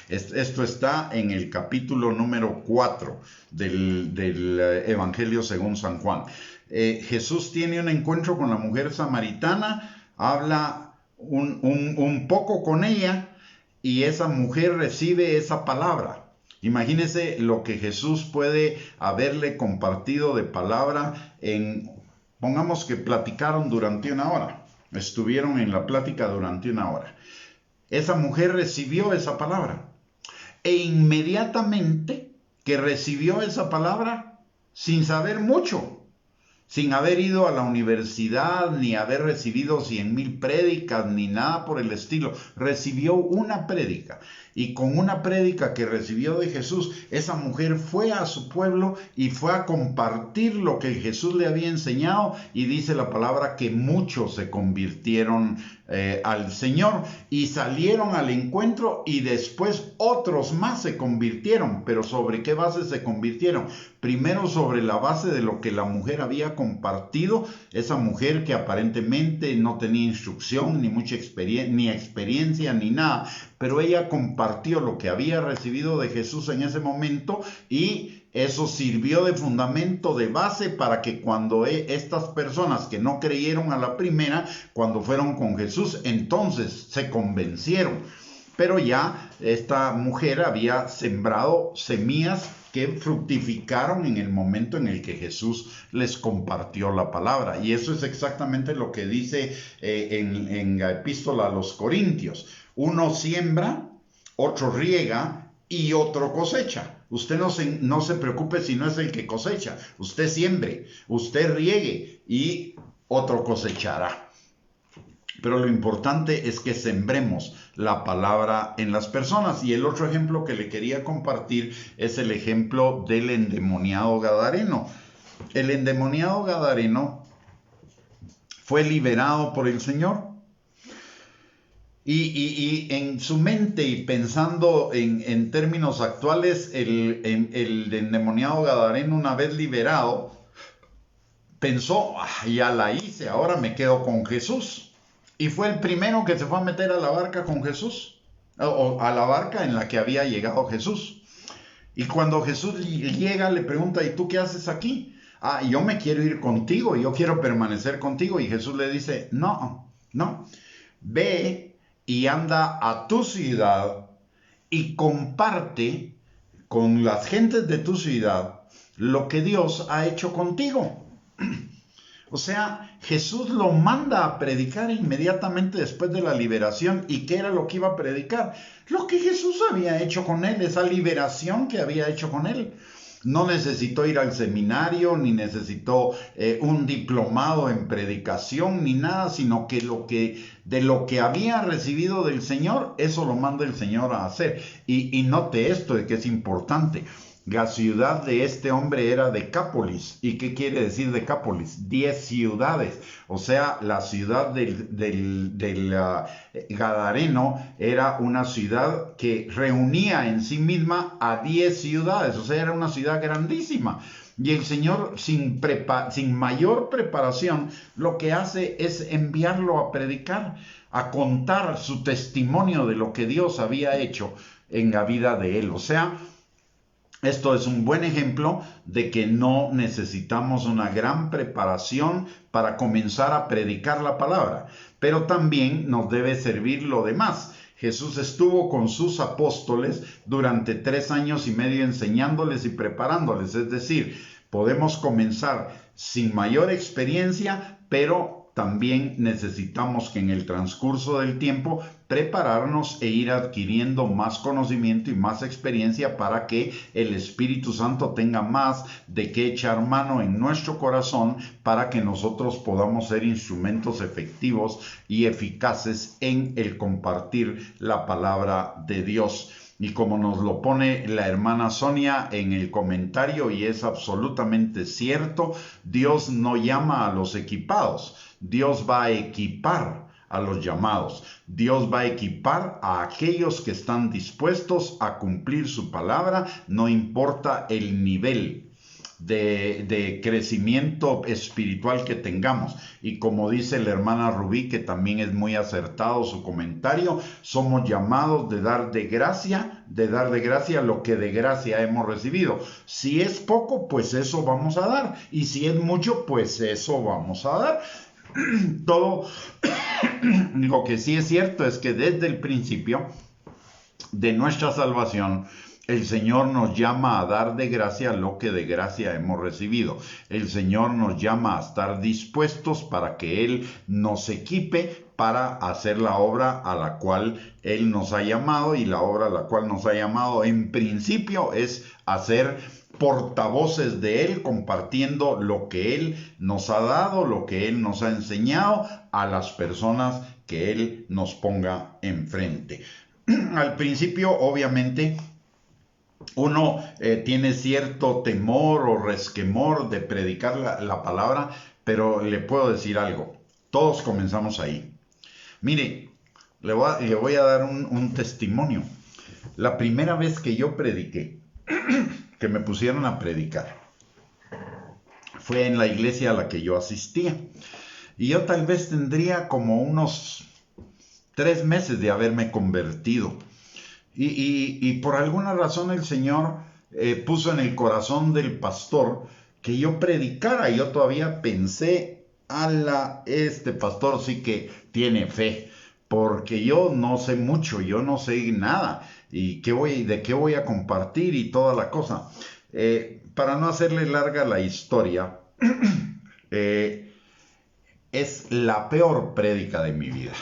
esto está en el capítulo número 4 del Evangelio según San Juan. Jesús tiene un encuentro con la mujer samaritana, habla un poco con ella, y esa mujer recibe esa palabra. Imagínese lo que Jesús puede haberle compartido de palabra pongamos que platicaron durante 1 hora, estuvieron en la plática durante 1 hora. Esa mujer recibió esa palabra, e inmediatamente que recibió esa palabra, sin saber mucho, sin haber ido a la universidad, ni haber recibido 100,000 prédicas, ni nada por el estilo, recibió una prédica. Y con una prédica que recibió de Jesús, esa mujer fue a su pueblo y fue a compartir lo que Jesús le había enseñado, y dice la palabra que muchos se convirtieron al Señor y salieron al encuentro, y después otros más se convirtieron. Pero ¿sobre qué base se convirtieron? Primero sobre la base de lo que la mujer había compartido, esa mujer que aparentemente no tenía instrucción, ni mucha experiencia, ni nada, pero ella compartió lo que había recibido de Jesús en ese momento, y eso sirvió de fundamento, de base, para que cuando estas personas que no creyeron a la primera, cuando fueron con Jesús, entonces se convencieron. Pero ya esta mujer había sembrado semillas que fructificaron en el momento en el que Jesús les compartió la palabra. Y eso es exactamente lo que dice en la epístola a los Corintios. Uno siembra, otro riega y otro cosecha. Usted no se preocupe si no es el que cosecha. Usted siembre, usted riegue y otro cosechará. Pero lo importante es que sembremos la palabra en las personas. Y el otro ejemplo que le quería compartir es el ejemplo del endemoniado gadareno. El endemoniado gadareno fue liberado por el Señor. Y en su mente, y pensando en términos actuales, el endemoniado gadareno, una vez liberado, pensó: ya la hice, ahora me quedo con Jesús. Y fue el primero que se fue a meter a la barca con Jesús, o a la barca en la que había llegado Jesús. Y cuando Jesús llega, le pregunta: ¿y tú qué haces aquí? Yo me quiero ir contigo, yo quiero permanecer contigo. Y Jesús le dice: no, ve y anda a tu ciudad y comparte con las gentes de tu ciudad lo que Dios ha hecho contigo. O sea, Jesús lo manda a predicar inmediatamente después de la liberación. ¿Y qué era lo que iba a predicar? Lo que Jesús había hecho con él, esa liberación que había hecho con él. No necesitó ir al seminario, ni necesitó un diplomado en predicación, ni nada, sino que de lo que había recibido del Señor, eso lo manda el Señor a hacer. Y note esto, de que es importante. La ciudad de este hombre era Decápolis. ¿Y qué quiere decir Decápolis? 10 ciudades. O sea, la ciudad del Gadareno era una ciudad que reunía en sí misma a 10 ciudades. O sea, era una ciudad grandísima. Y el Señor, sin mayor preparación, lo que hace es enviarlo a predicar, a contar su testimonio de lo que Dios había hecho en la vida de él. O sea, Esto es un buen ejemplo de que no necesitamos una gran preparación para comenzar a predicar la palabra, pero también nos debe servir lo demás. Jesús estuvo con sus apóstoles durante 3 años y medio enseñándoles y preparándoles, es decir, podemos comenzar sin mayor experiencia, pero también necesitamos que en el transcurso del tiempo prepararnos e ir adquiriendo más conocimiento y más experiencia para que el Espíritu Santo tenga más de qué echar mano en nuestro corazón para que nosotros podamos ser instrumentos efectivos y eficaces en el compartir la palabra de Dios. Y como nos lo pone la hermana Sonia en el comentario, y es absolutamente cierto, Dios no llama a los equipados, Dios va a equipar a los llamados. Dios va a equipar a aquellos que están dispuestos a cumplir su palabra, no importa el nivel de crecimiento espiritual que tengamos. Y como dice la hermana Rubí, que también es muy acertado su comentario, somos llamados de dar de gracia lo que de gracia hemos recibido. Si es poco, pues eso vamos a dar, y si es mucho, pues eso vamos a dar. Todo lo que sí es cierto es que desde el principio de nuestra salvación, el Señor nos llama a dar de gracia lo que de gracia hemos recibido. El Señor nos llama a estar dispuestos para que Él nos equipe para hacer la obra a la cual Él nos ha llamado, y la obra a la cual nos ha llamado en principio es hacer portavoces de Él, compartiendo lo que Él nos ha dado, lo que Él nos ha enseñado a las personas que Él nos ponga enfrente. Al principio, obviamente, uno tiene cierto temor o resquemor de predicar la palabra, pero le puedo decir algo, todos comenzamos ahí. Mire, le voy a dar un testimonio. La primera vez que yo prediqué, que me pusieron a predicar, fue en la iglesia a la que yo asistía. Y yo tal vez tendría como unos 3 meses de haberme convertido. Y por alguna razón el Señor puso en el corazón del pastor que yo predicara. Yo todavía pensé, este pastor sí que tiene fe, porque yo no sé mucho, yo no sé nada, y de qué voy a compartir y toda la cosa. Para no hacerle larga la historia, es la peor prédica de mi vida.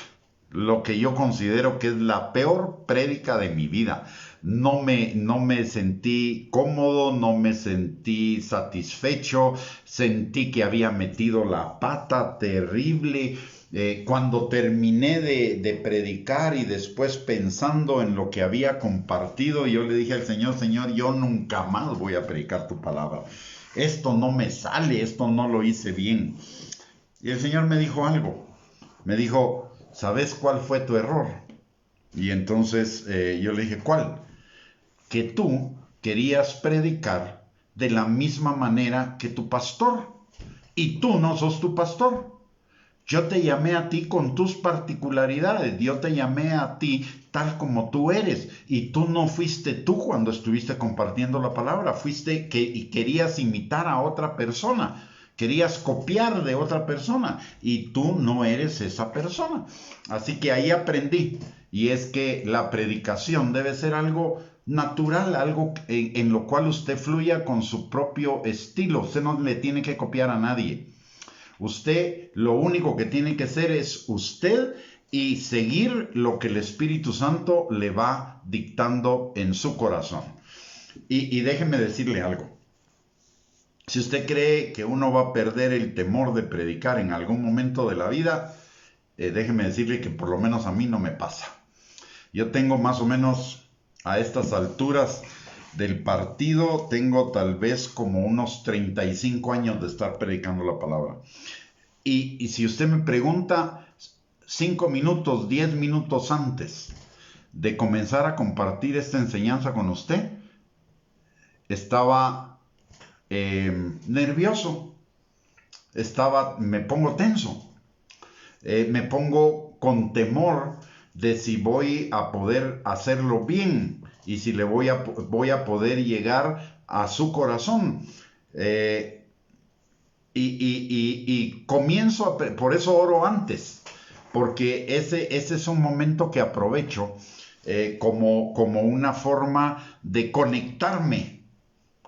Lo que yo considero que es la peor prédica de mi vida. No me sentí cómodo, no me sentí satisfecho, sentí que había metido la pata terrible. Cuando terminé de predicar y después pensando en lo que había compartido, yo le dije al Señor, Señor, yo nunca más voy a predicar tu palabra. Esto no me sale, esto no lo hice bien. Y el Señor me dijo algo. Me dijo, ¿sabes cuál fue tu error? Y entonces yo le dije, ¿cuál? Que tú querías predicar de la misma manera que tu pastor. Y tú no sos tu pastor. Yo te llamé a ti con tus particularidades. Yo te llamé a ti tal como tú eres. Y tú no fuiste tú cuando estuviste compartiendo la palabra. Fuiste y querías imitar a otra persona. Querías copiar de otra persona y tú no eres esa persona. Así que ahí aprendí, y es que la predicación debe ser algo natural, algo en lo cual usted fluya con su propio estilo. Usted no le tiene que copiar a nadie. Usted lo único que tiene que hacer es usted y seguir lo que el Espíritu Santo le va dictando en su corazón. Y déjeme decirle algo. Si usted cree que uno va a perder el temor de predicar en algún momento de la vida, déjeme decirle que por lo menos a mí no me pasa. Yo tengo más o menos a estas alturas del partido, tengo tal vez como unos 35 años de estar predicando la palabra. Y si usted me pregunta 5 minutos, 10 minutos antes de comenzar a compartir esta enseñanza con usted, estaba nervioso, me pongo tenso, me pongo con temor de si voy a poder hacerlo bien y si voy a poder llegar a su corazón. Y comienzo, por eso oro antes, porque ese es un momento que aprovecho como una forma de conectarme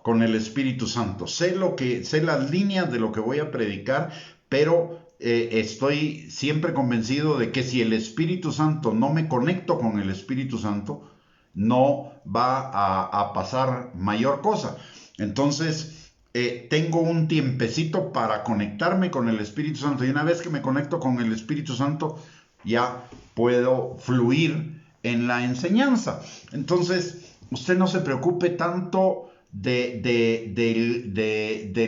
con el Espíritu Santo. Sé las líneas de lo que voy a predicar, pero estoy siempre convencido de que si el Espíritu Santo no me conecto con el Espíritu Santo, no va a pasar mayor cosa. Entonces, tengo un tiempecito para conectarme con el Espíritu Santo, y una vez que me conecto con el Espíritu Santo, ya puedo fluir en la enseñanza. Entonces, usted no se preocupe tanto de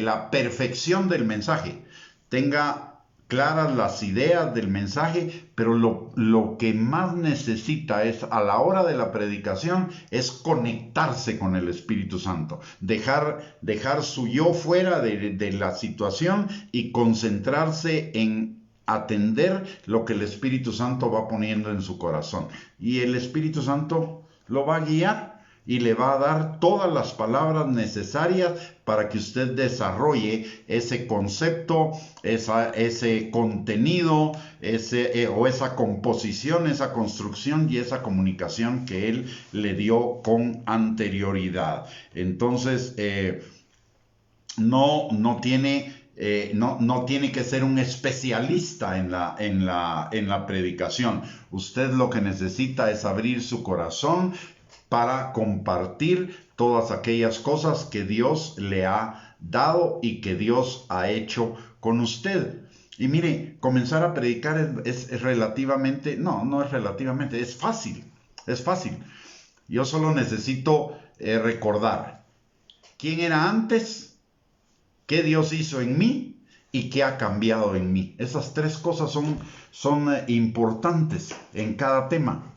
la perfección del mensaje. Tenga claras las ideas del mensaje, pero lo que más necesita es, a la hora de la predicación, es conectarse con el Espíritu Santo, dejar su yo fuera de la situación y concentrarse en atender lo que el Espíritu Santo va poniendo en su corazón. Y el Espíritu Santo lo va a guiar y le va a dar todas las palabras necesarias para que usted desarrolle ese concepto, ese contenido, o esa composición, esa construcción y esa comunicación que él le dio con anterioridad. Entonces, no tiene que ser un especialista en la predicación. Usted lo que necesita es abrir su corazón para compartir todas aquellas cosas que Dios le ha dado y que Dios ha hecho con usted. Y mire, comenzar a predicar es relativamente, no es relativamente, es fácil. Yo solo necesito recordar quién era antes, qué Dios hizo en mí y qué ha cambiado en mí. Esas tres cosas son importantes en cada tema.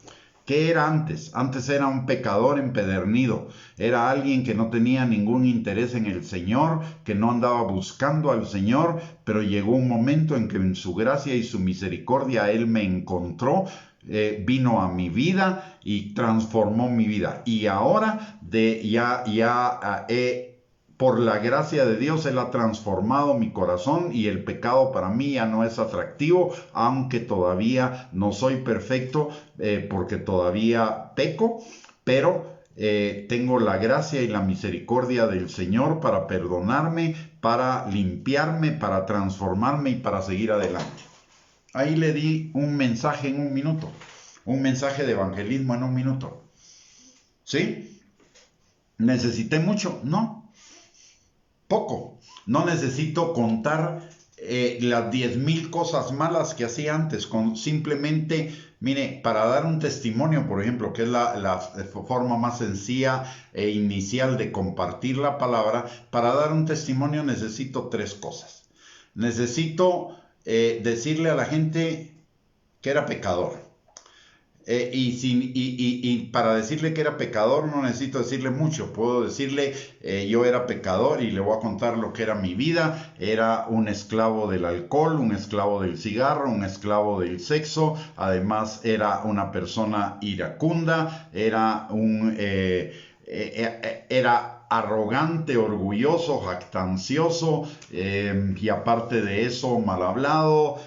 ¿Qué era antes? Antes era un pecador empedernido, era alguien que no tenía ningún interés en el Señor, que no andaba buscando al Señor, pero llegó un momento en que en su gracia y su misericordia Él me encontró, vino a mi vida y transformó mi vida. Y ahora por la gracia de Dios, Él ha transformado mi corazón y el pecado para mí ya no es atractivo, aunque todavía no soy perfecto, porque todavía peco, pero tengo la gracia y la misericordia del Señor para perdonarme, para limpiarme, para transformarme y para seguir adelante. Ahí le di un mensaje en un minuto, un mensaje de evangelismo en un minuto. ¿Sí? ¿Necesité mucho? No. Poco. No necesito contar las 10,000 cosas malas que hacía antes. Simplemente, mire, para dar un testimonio, por ejemplo, que es la forma más sencilla e inicial de compartir la palabra, para dar un testimonio necesito 3 cosas. Necesito decirle a la gente que era pecador. Y para decirle que era pecador no necesito decirle mucho. Puedo decirle yo era pecador y le voy a contar lo que era mi vida. Era un esclavo del alcohol, un esclavo del cigarro, un esclavo del sexo. Además era una persona iracunda, era arrogante, orgulloso, jactancioso, y aparte de eso, mal hablado.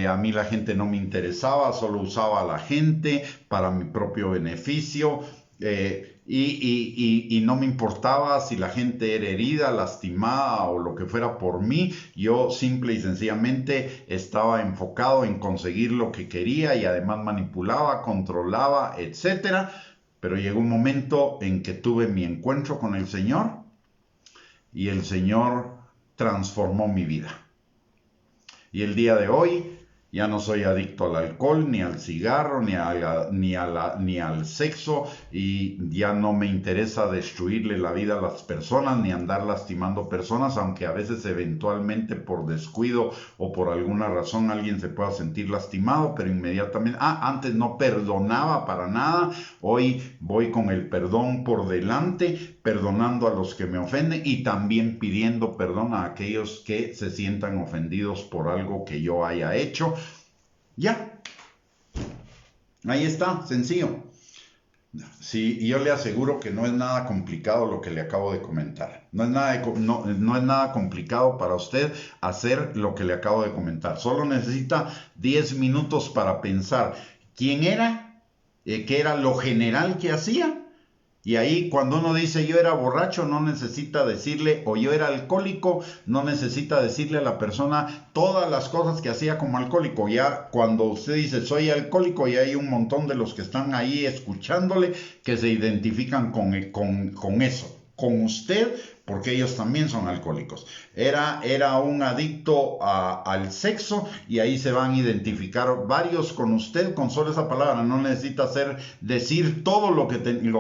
A mí la gente no me interesaba, solo usaba a la gente para mi propio beneficio, y no me importaba si la gente era herida, lastimada o lo que fuera por mí. Yo simple y sencillamente estaba enfocado en conseguir lo que quería y además manipulaba, controlaba, etcétera. Pero llegó un momento en que tuve mi encuentro con el Señor y el Señor transformó mi vida. Y el día de hoy ya no soy adicto al alcohol, ni al cigarro, ni al sexo, y ya no me interesa destruirle la vida a las personas, ni andar lastimando personas, aunque a veces eventualmente por descuido o por alguna razón alguien se pueda sentir lastimado, pero inmediatamente, antes no perdonaba para nada, hoy voy con el perdón por delante, perdonando a los que me ofenden y también pidiendo perdón a aquellos que se sientan ofendidos por algo que yo haya hecho. Ya, ahí está, sencillo. Sí, y yo le aseguro que no es nada complicado lo que le acabo de comentar. No es nada complicado para usted hacer lo que le acabo de comentar. Solo necesita 10 minutos para pensar quién era, qué era lo general que hacía. Y ahí cuando uno dice yo era borracho, no necesita decirle, o yo era alcohólico, no necesita decirle a la persona todas las cosas que hacía como alcohólico. Ya cuando usted dice soy alcohólico, ya hay un montón de los que están ahí escuchándole que se identifican con eso, con usted, porque ellos también son alcohólicos. Era un adicto al sexo y ahí se van a identificar varios con usted con solo esa palabra. No necesita decir todo lo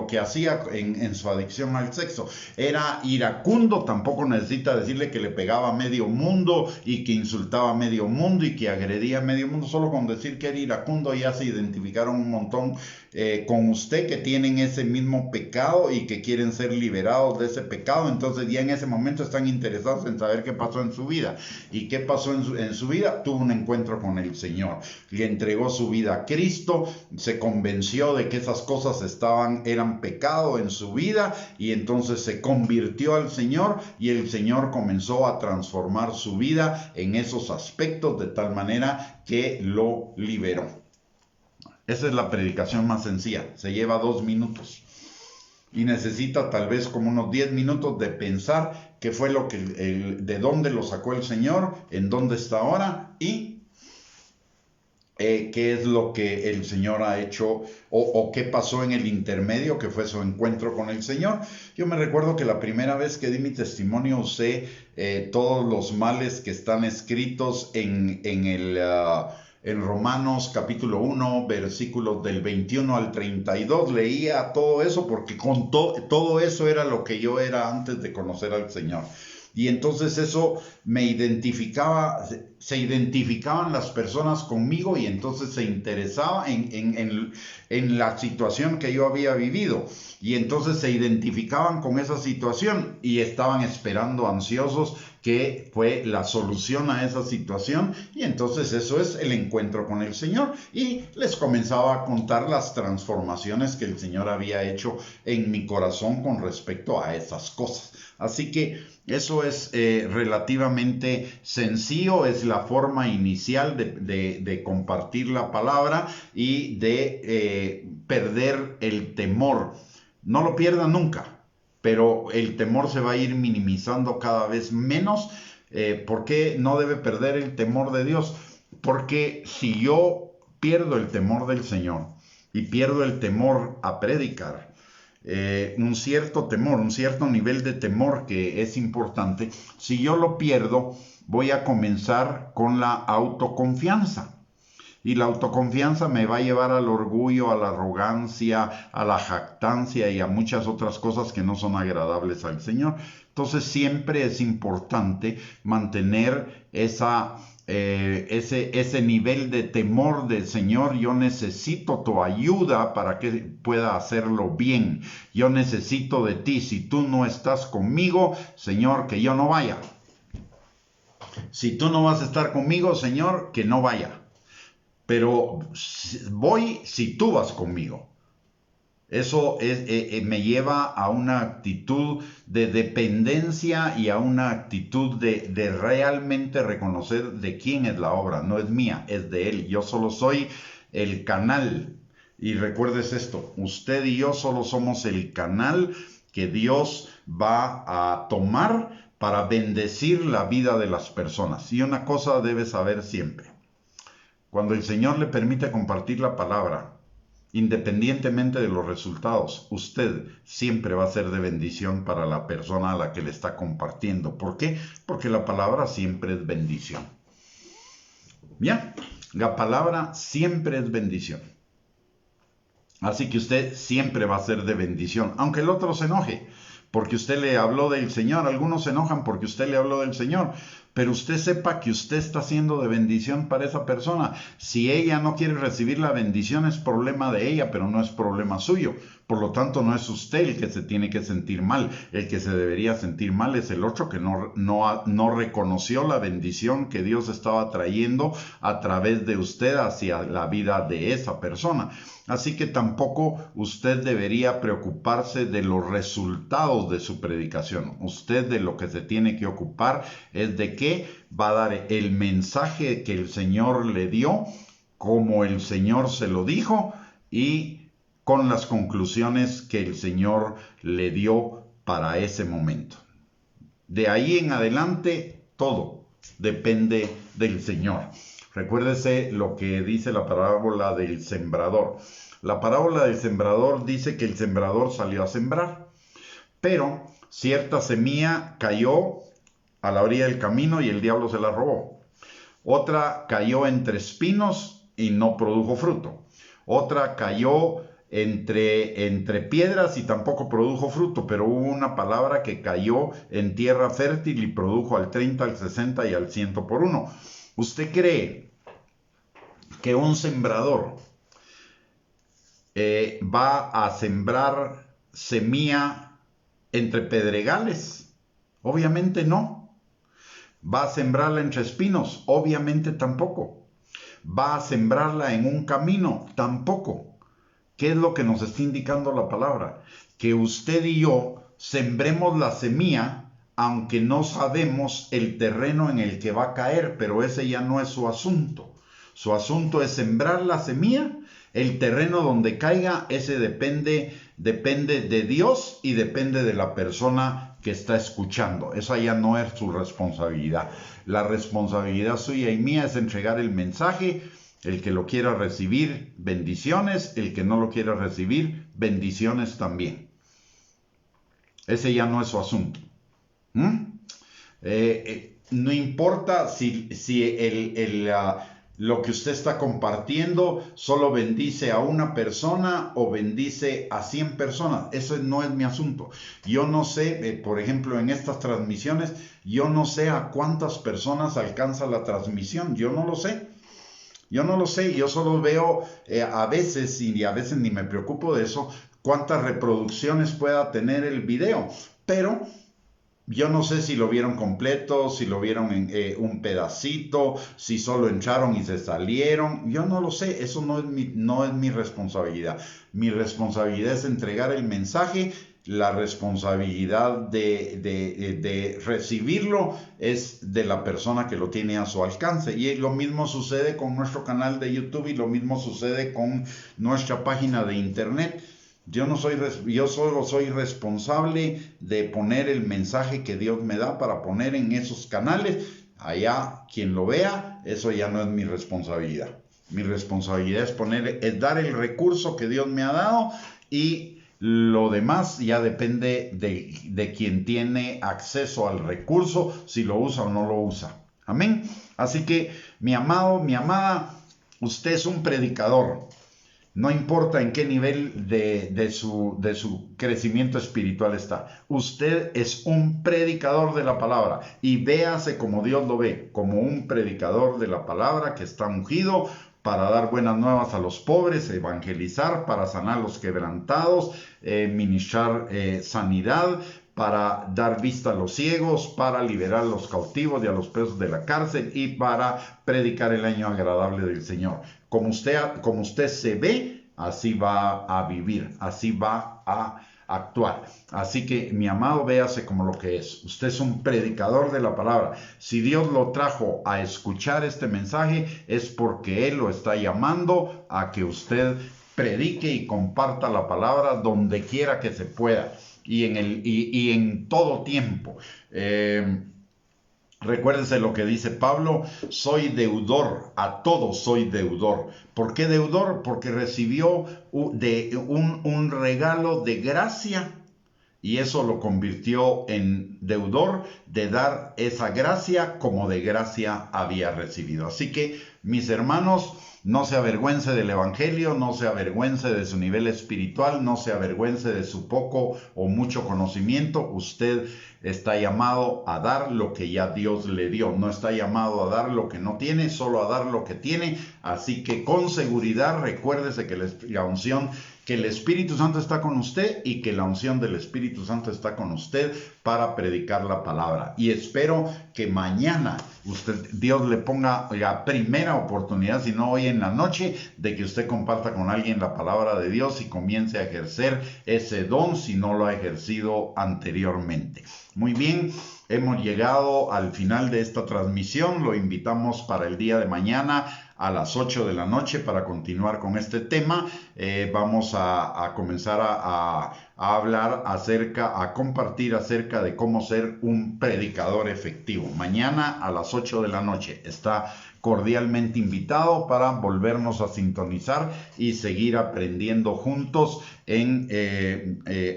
que hacía en su adicción al sexo. Era iracundo, tampoco necesita decirle que le pegaba a medio mundo y que insultaba a medio mundo y que agredía a medio mundo. Solo con decir que era iracundo ya se identificaron un montón con usted, que tienen ese mismo pecado y que quieren ser liberados de ese pecado. Entonces ya en ese momento están interesados en saber qué pasó en su vida. ¿Y qué pasó en su vida? Tuvo un encuentro con el Señor, le entregó su vida a Cristo, se convenció de que esas cosas eran pecado en su vida, y entonces se convirtió al Señor, y el Señor comenzó a transformar su vida en esos aspectos de tal manera que lo liberó. Esa es la predicación más sencilla, se lleva 2 minutos. Y necesita tal vez como unos 10 minutos de pensar qué fue de dónde lo sacó el Señor, en dónde está ahora y qué es lo que el Señor ha hecho o qué pasó en el intermedio, que fue su encuentro con el Señor. Yo me recuerdo que la primera vez que di mi testimonio usé todos los males que están escritos en Romanos capítulo 1, versículos del 21 al 32, leía todo eso porque todo eso era lo que yo era antes de conocer al Señor. Y entonces eso me identificaba, se identificaban las personas conmigo y entonces se interesaba en la situación que yo había vivido. Y entonces se identificaban con esa situación y estaban esperando ansiosos que fue la solución a esa situación. Y entonces eso es el encuentro con el Señor. Y les comenzaba a contar las transformaciones que el Señor había hecho en mi corazón con respecto a esas cosas. Así que eso es relativamente sencillo, es la forma inicial de compartir la palabra y de perder el temor. No lo pierda nunca, pero el temor se va a ir minimizando cada vez menos. ¿Por qué no debe perder el temor de Dios? Porque si yo pierdo el temor del Señor y pierdo el temor a predicar, un cierto temor, un cierto nivel de temor que es importante, si yo lo pierdo, voy a comenzar con la autoconfianza. Y la autoconfianza me va a llevar al orgullo, a la arrogancia, a la jactancia y a muchas otras cosas que no son agradables al Señor. Entonces siempre es importante mantener ese nivel de temor del Señor. Yo necesito tu ayuda para que pueda hacerlo bien. Yo necesito de ti. Si tú no estás conmigo, Señor, que yo no vaya. Si tú no vas a estar conmigo, Señor, que no vaya. Pero voy si tú vas conmigo. Eso me lleva a una actitud de dependencia y a una actitud de realmente reconocer de quién es la obra. No es mía, es de Él. Yo solo soy el canal. Y recuerdes esto, usted y yo solo somos el canal que Dios va a tomar para bendecir la vida de las personas. Y una cosa debe saber siempre. Cuando el Señor le permite compartir la palabra, independientemente de los resultados, usted siempre va a ser de bendición para la persona a la que le está compartiendo. ¿Por qué? Porque la palabra siempre es bendición. ¿Ya? La palabra siempre es bendición. Así que usted siempre va a ser de bendición, aunque el otro se enoje, porque usted le habló del Señor. Algunos se enojan porque usted le habló del Señor, pero usted sepa que usted está siendo de bendición para esa persona. Si ella no quiere recibir la bendición, es problema de ella, pero no es problema suyo, Por lo tanto, no es usted el que se tiene que sentir mal. El que se debería sentir mal es el otro que no reconoció la bendición que Dios estaba trayendo a través de usted hacia la vida de esa persona. Así que tampoco usted debería preocuparse de los resultados de su predicación. Usted de lo que se tiene que ocupar es de que va a dar el mensaje que el Señor le dio, como el Señor se lo dijo y con las conclusiones que el Señor le dio para ese momento. De ahí en adelante, todo depende del Señor. Recuérdese lo que dice la parábola del sembrador. La parábola del sembrador dice que el sembrador salió a sembrar, pero cierta semilla cayó a la orilla del camino y el diablo se la robó. Otra cayó entre espinos y no produjo fruto. Otra cayó entre piedras y tampoco produjo fruto, pero hubo una palabra que cayó en tierra fértil y produjo al 30, al 60 y al 100 por uno. ¿Usted cree que un sembrador va a sembrar semilla entre pedregales? Obviamente no. ¿Va a sembrarla entre espinos? Obviamente tampoco. ¿Va a sembrarla en un camino? Tampoco. ¿Qué es lo que nos está indicando la palabra? Que usted y yo sembremos la semilla, aunque no sabemos el terreno en el que va a caer, pero ese ya no es su asunto. Su asunto es sembrar la semilla, el terreno donde caiga, ese depende de Dios y depende de la persona que está escuchando. Esa ya no es su responsabilidad. La responsabilidad suya y mía es entregar el mensaje. El que lo quiera recibir, bendiciones. El que no lo quiera recibir, bendiciones también. Ese ya no es su asunto. No importa si lo que usted está compartiendo solo bendice a una persona o bendice a 100 personas. Eso no es mi asunto. Yo no sé, por ejemplo, en estas transmisiones, yo no sé a cuántas personas alcanza la transmisión. Yo no lo sé. Yo solo veo a veces, y a veces ni me preocupo de eso, cuántas reproducciones pueda tener el video. Pero yo no sé si lo vieron completo, si lo vieron en un pedacito, si solo entraron y se salieron. Yo no lo sé, eso no es mi responsabilidad. Mi responsabilidad es entregar el mensaje. La responsabilidad de recibirlo es de la persona que lo tiene a su alcance. Y lo mismo sucede con nuestro canal de YouTube y lo mismo sucede con nuestra página de internet. Yo solo soy responsable de poner el mensaje que Dios me da para poner en esos canales. Allá, quien lo vea, eso ya no es mi responsabilidad. Mi responsabilidad es dar el recurso que Dios me ha dado y lo demás ya depende de quien tiene acceso al recurso, si lo usa o no lo usa. Amén. Así que, mi amado, mi amada, usted es un predicador. No importa en qué nivel de su crecimiento espiritual está. Usted es un predicador de la palabra y véase como Dios lo ve, como un predicador de la palabra que está ungido para dar buenas nuevas a los pobres, evangelizar, para sanar a los quebrantados, ministrar sanidad, para dar vista a los ciegos, para liberar a los cautivos y a los presos de la cárcel y para predicar el año agradable del Señor. Como usted se ve, así va a vivir, así va a actuar. Así que, mi amado, véase como lo que es. Usted es un predicador de la palabra. Si Dios lo trajo a escuchar este mensaje, es porque Él lo está llamando a que usted predique y comparta la palabra donde quiera que se pueda y en todo tiempo. Recuérdense lo que dice Pablo: soy deudor, a todos soy deudor. ¿Por qué deudor? Porque recibió un regalo de gracia y eso lo convirtió en deudor de dar esa gracia como de gracia había recibido. Así que Mis hermanos, no se avergüence del Evangelio, no se avergüence de su nivel espiritual, no se avergüence de su poco o mucho conocimiento. Usted está llamado a dar lo que ya Dios le dio. No está llamado a dar lo que no tiene, solo a dar lo que tiene. Así que con seguridad recuérdese que la unción, que el Espíritu Santo está con usted y que la unción del Espíritu Santo está con usted para predicar la palabra. Y espero que mañana Dios le ponga la primera oportunidad, si no hoy en la noche, de que usted comparta con alguien la palabra de Dios y comience a ejercer ese don si no lo ha ejercido anteriormente. Muy bien, hemos llegado al final de esta transmisión. Lo invitamos para el día de mañana a las 8 de la noche para continuar con este tema. Vamos a comenzar a hablar a compartir acerca de cómo ser un predicador efectivo. Mañana a las 8 de la noche está cordialmente invitado para volvernos a sintonizar y seguir aprendiendo juntos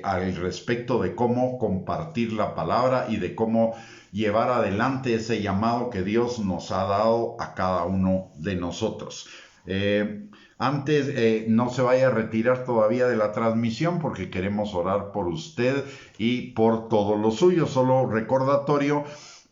al respecto de cómo compartir la palabra y de cómo llevar adelante ese llamado que Dios nos ha dado a cada uno de nosotros. No se vaya a retirar todavía de la transmisión porque queremos orar por usted y por todos los suyos. Solo recordatorio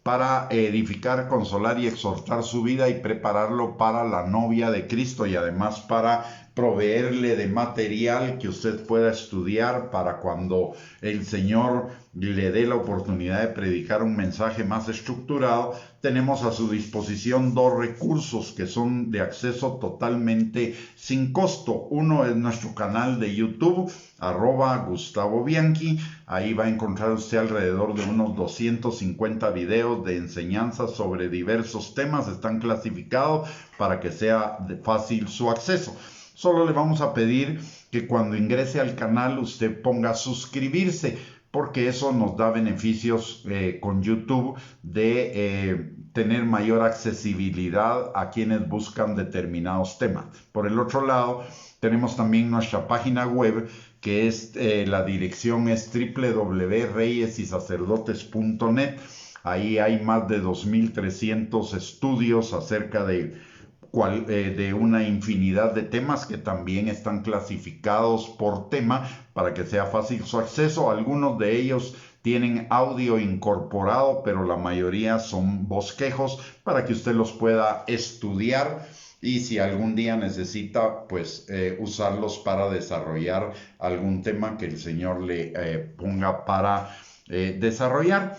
para edificar, consolar y exhortar su vida y prepararlo para la novia de Cristo, y además para proveerle de material que usted pueda estudiar para cuando el Señor le dé la oportunidad de predicar un mensaje más estructurado. Tenemos a su disposición 2 recursos que son de acceso totalmente sin costo. Uno es nuestro canal de YouTube, @GustavoBianchi. Ahí va a encontrar usted alrededor de unos 250 videos de enseñanza sobre diversos temas. Están clasificados para que sea fácil su acceso. Solo le vamos a pedir que cuando ingrese al canal usted ponga suscribirse, porque eso nos da beneficios con YouTube de tener mayor accesibilidad a quienes buscan determinados temas. Por el otro lado, tenemos también nuestra página web, que es la dirección es www.reyesysacerdotes.net. Ahí hay más de 2.300 estudios acerca de una infinidad de temas que también están clasificados por tema para que sea fácil su acceso. Algunos de ellos tienen audio incorporado, pero la mayoría son bosquejos para que usted los pueda estudiar y si algún día necesita, pues usarlos para desarrollar algún tema que el Señor le ponga para desarrollar.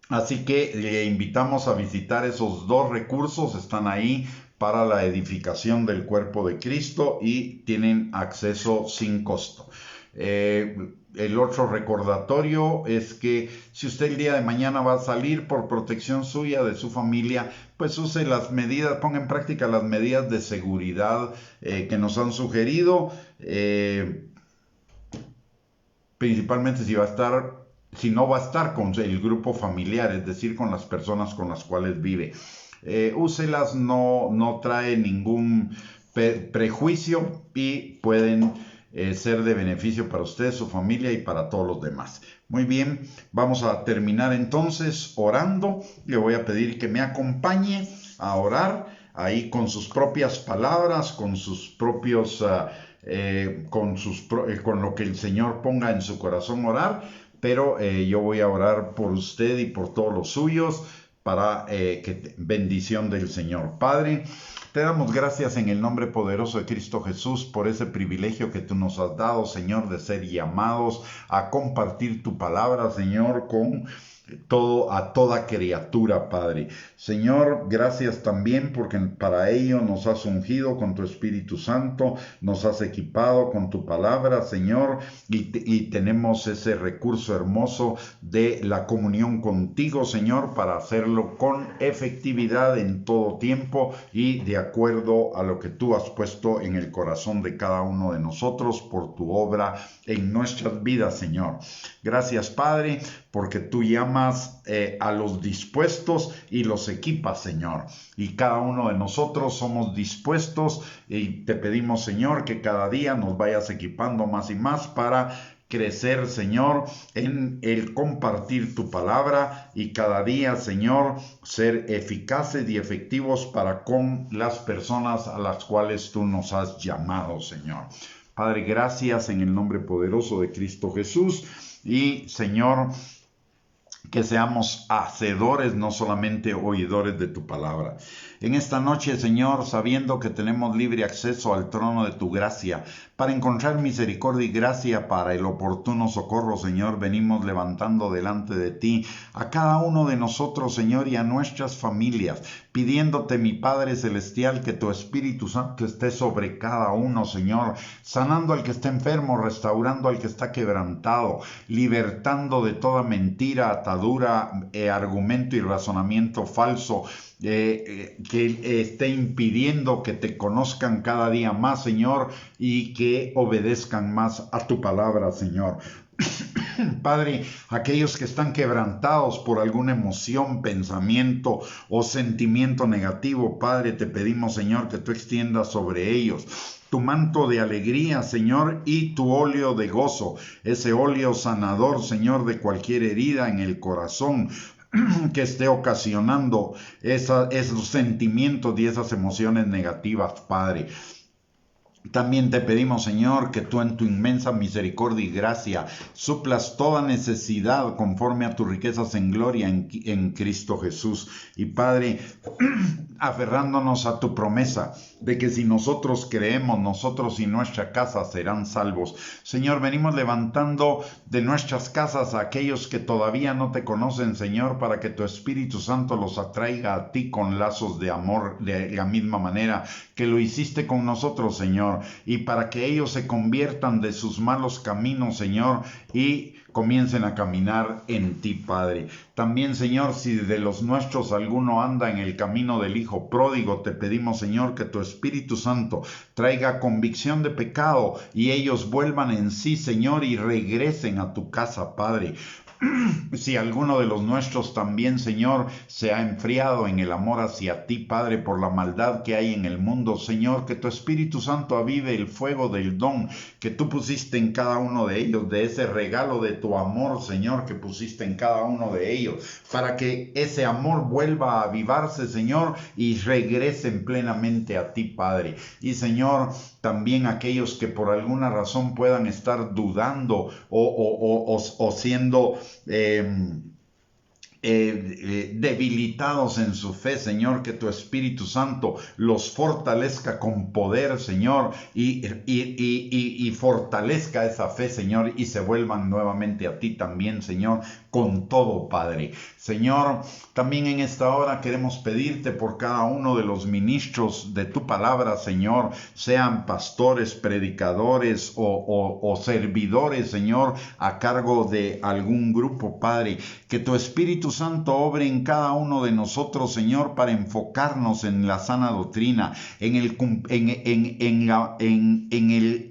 Así que le invitamos a visitar esos 2 recursos, están ahí para la edificación del cuerpo de Cristo y tienen acceso sin costo. El otro recordatorio es que si usted el día de mañana va a salir por protección suya, de su familia, pues use las medidas, ponga en práctica las medidas de seguridad que nos han sugerido, principalmente si no va a estar con el grupo familiar, es decir, con las personas con las cuales vive. Úselas, no trae ningún prejuicio y pueden ser de beneficio para usted, su familia y para todos los demás. Muy bien, vamos a terminar entonces orando. Le voy a pedir que me acompañe a orar ahí con sus propias palabras, con sus propios con lo que el Señor ponga en su corazón orar, pero yo voy a orar por usted y por todos los suyos para bendición del Señor. Padre, te damos gracias en el nombre poderoso de Cristo Jesús por ese privilegio que tú nos has dado, Señor, de ser llamados a compartir tu palabra, Señor, con a toda criatura, Padre. Señor, gracias también porque para ello nos has ungido con tu Espíritu Santo, nos has equipado con tu palabra, Señor, y tenemos ese recurso hermoso de la comunión contigo, Señor, para hacerlo con efectividad en todo tiempo y de acuerdo a lo que tú has puesto en el corazón de cada uno de nosotros por tu obra en nuestras vidas, Señor. Gracias, Padre, porque tú llamas a los dispuestos y los equipas, Señor. Y cada uno de nosotros somos dispuestos y te pedimos, Señor, que cada día nos vayas equipando más y más para crecer, Señor, en el compartir tu palabra y cada día, Señor, ser eficaces y efectivos para con las personas a las cuales tú nos has llamado, Señor. Padre, gracias en el nombre poderoso de Cristo Jesús y, Señor, que seamos hacedores, no solamente oidores de tu palabra. En esta noche, Señor, sabiendo que tenemos libre acceso al trono de tu gracia, para encontrar misericordia y gracia para el oportuno socorro, Señor, venimos levantando delante de ti a cada uno de nosotros, Señor, y a nuestras familias, pidiéndote, mi Padre Celestial, que tu Espíritu Santo esté sobre cada uno, Señor, sanando al que está enfermo, restaurando al que está quebrantado, libertando de toda mentira, atadura, argumento y razonamiento falso, que esté impidiendo que te conozcan cada día más, Señor, y que obedezcan más a tu palabra, Señor. Padre, aquellos que están quebrantados por alguna emoción, pensamiento o sentimiento negativo, Padre, te pedimos, Señor, que tú extiendas sobre ellos tu manto de alegría, Señor, y tu óleo de gozo, ese óleo sanador, Señor, de cualquier herida en el corazón que esté ocasionando esos sentimientos y esas emociones negativas, Padre. También te pedimos, Señor, que tú en tu inmensa misericordia y gracia suplas toda necesidad conforme a tus riquezas en gloria en Cristo Jesús. Y Padre, aferrándonos a tu promesa de que si nosotros creemos, nosotros y nuestra casa serán salvos. Señor, venimos levantando de nuestras casas a aquellos que todavía no te conocen, Señor, para que tu Espíritu Santo los atraiga a ti con lazos de amor de la misma manera que lo hiciste con nosotros, Señor, y para que ellos se conviertan de sus malos caminos, Señor, y comiencen a caminar en ti, Padre. También, Señor, si de los nuestros alguno anda en el camino del Hijo pródigo, te pedimos, Señor, que tu Espíritu Santo traiga convicción de pecado y ellos vuelvan en sí, Señor, y regresen a tu casa, Padre. Si alguno de los nuestros también, Señor, se ha enfriado en el amor hacia ti, Padre, por la maldad que hay en el mundo, Señor, que tu Espíritu Santo avive el fuego del don que tú pusiste en cada uno de ellos, de ese regalo de tu amor, Señor, que pusiste en cada uno de ellos, para que ese amor vuelva a avivarse, Señor, y regresen plenamente a ti, Padre. Y, Señor, también aquellos que por alguna razón puedan estar dudando o siendo debilitados en su fe, Señor, que tu Espíritu Santo los fortalezca con poder, Señor, y fortalezca esa fe, Señor, y se vuelvan nuevamente a ti también, Señor, con todo, Padre. Señor, también en esta hora queremos pedirte por cada uno de los ministros de tu palabra, Señor, sean pastores, predicadores o servidores, Señor, a cargo de algún grupo, Padre, que tu Espíritu Santo obre en cada uno de nosotros, Señor, para enfocarnos en la sana doctrina, en el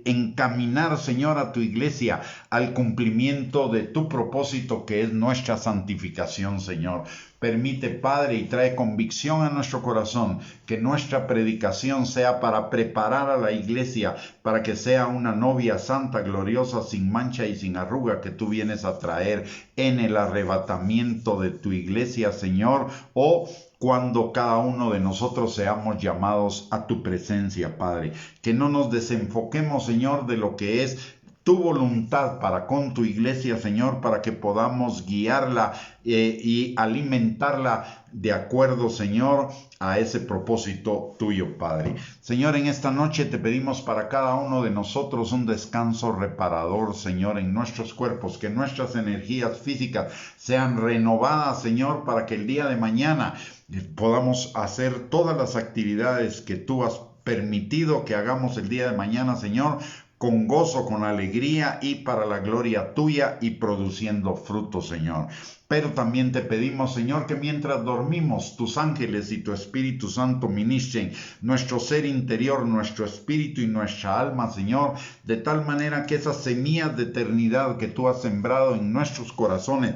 encaminar, Señor, a tu iglesia al cumplimiento de tu propósito, que es nuestra santificación, Señor. Permite, Padre, y trae convicción a nuestro corazón, que nuestra predicación sea para preparar a la iglesia, para que sea una novia santa, gloriosa, sin mancha y sin arruga, que tú vienes a traer en el arrebatamiento de tu iglesia, Señor, o cuando cada uno de nosotros seamos llamados a tu presencia, Padre. Que no nos desenfoquemos, Señor, de lo que es tu voluntad para con tu iglesia, Señor, para que podamos guiarla y alimentarla de acuerdo, Señor, a ese propósito tuyo, Padre. Señor, en esta noche te pedimos para cada uno de nosotros un descanso reparador, Señor, en nuestros cuerpos, que nuestras energías físicas sean renovadas, Señor, para que el día de mañana podamos hacer todas las actividades que tú has permitido que hagamos el día de mañana, Señor, con gozo, con alegría y para la gloria tuya y produciendo fruto, Señor. Pero también te pedimos, Señor, que mientras dormimos, tus ángeles y tu Espíritu Santo ministren nuestro ser interior, nuestro espíritu y nuestra alma, Señor, de tal manera que esas semillas de eternidad que tú has sembrado en nuestros corazones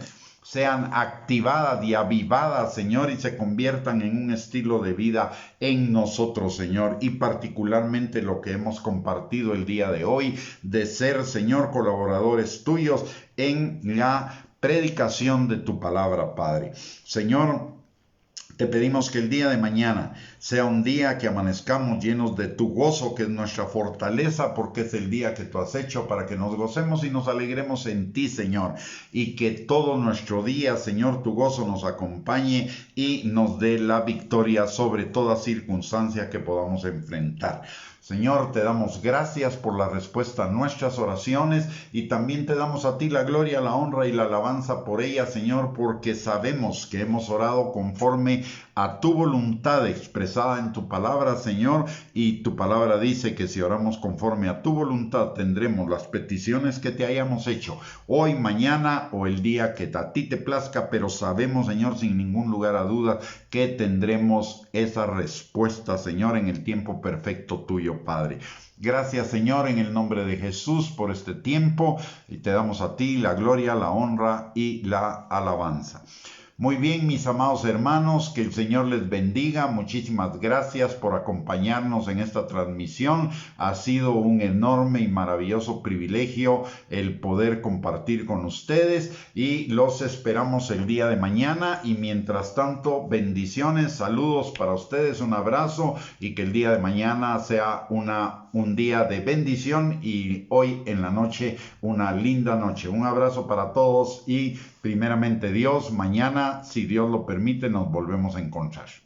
sean activadas y avivadas, Señor, y se conviertan en un estilo de vida en nosotros, Señor, y particularmente lo que hemos compartido el día de hoy, de ser, Señor, colaboradores tuyos en la predicación de tu palabra, Padre. Señor, te pedimos que el día de mañana sea un día que amanezcamos llenos de tu gozo, que es nuestra fortaleza, porque es el día que tú has hecho para que nos gocemos y nos alegremos en ti, Señor. Y que todo nuestro día, Señor, tu gozo nos acompañe y nos dé la victoria sobre toda circunstancia que podamos enfrentar. Señor, te damos gracias por la respuesta a nuestras oraciones y también te damos a ti la gloria, la honra y la alabanza por ella, Señor, porque sabemos que hemos orado conforme a tu voluntad expresada en tu palabra, Señor, y tu palabra dice que si oramos conforme a tu voluntad tendremos las peticiones que te hayamos hecho hoy, mañana o el día que a ti te plazca, pero sabemos, Señor, sin ningún lugar a dudas que tendremos esa respuesta, Señor, en el tiempo perfecto tuyo, Padre. Gracias, Señor, en el nombre de Jesús por este tiempo y te damos a ti la gloria, la honra y la alabanza. Muy bien, mis amados hermanos, que el Señor les bendiga. Muchísimas gracias por acompañarnos en esta transmisión. Ha sido un enorme y maravilloso privilegio el poder compartir con ustedes y los esperamos el día de mañana. Y mientras tanto, bendiciones, saludos para ustedes, un abrazo y que el día de mañana sea un día de bendición y hoy en la noche una linda noche. Un abrazo para todos y primeramente Dios, mañana, si Dios lo permite, nos volvemos a encontrar.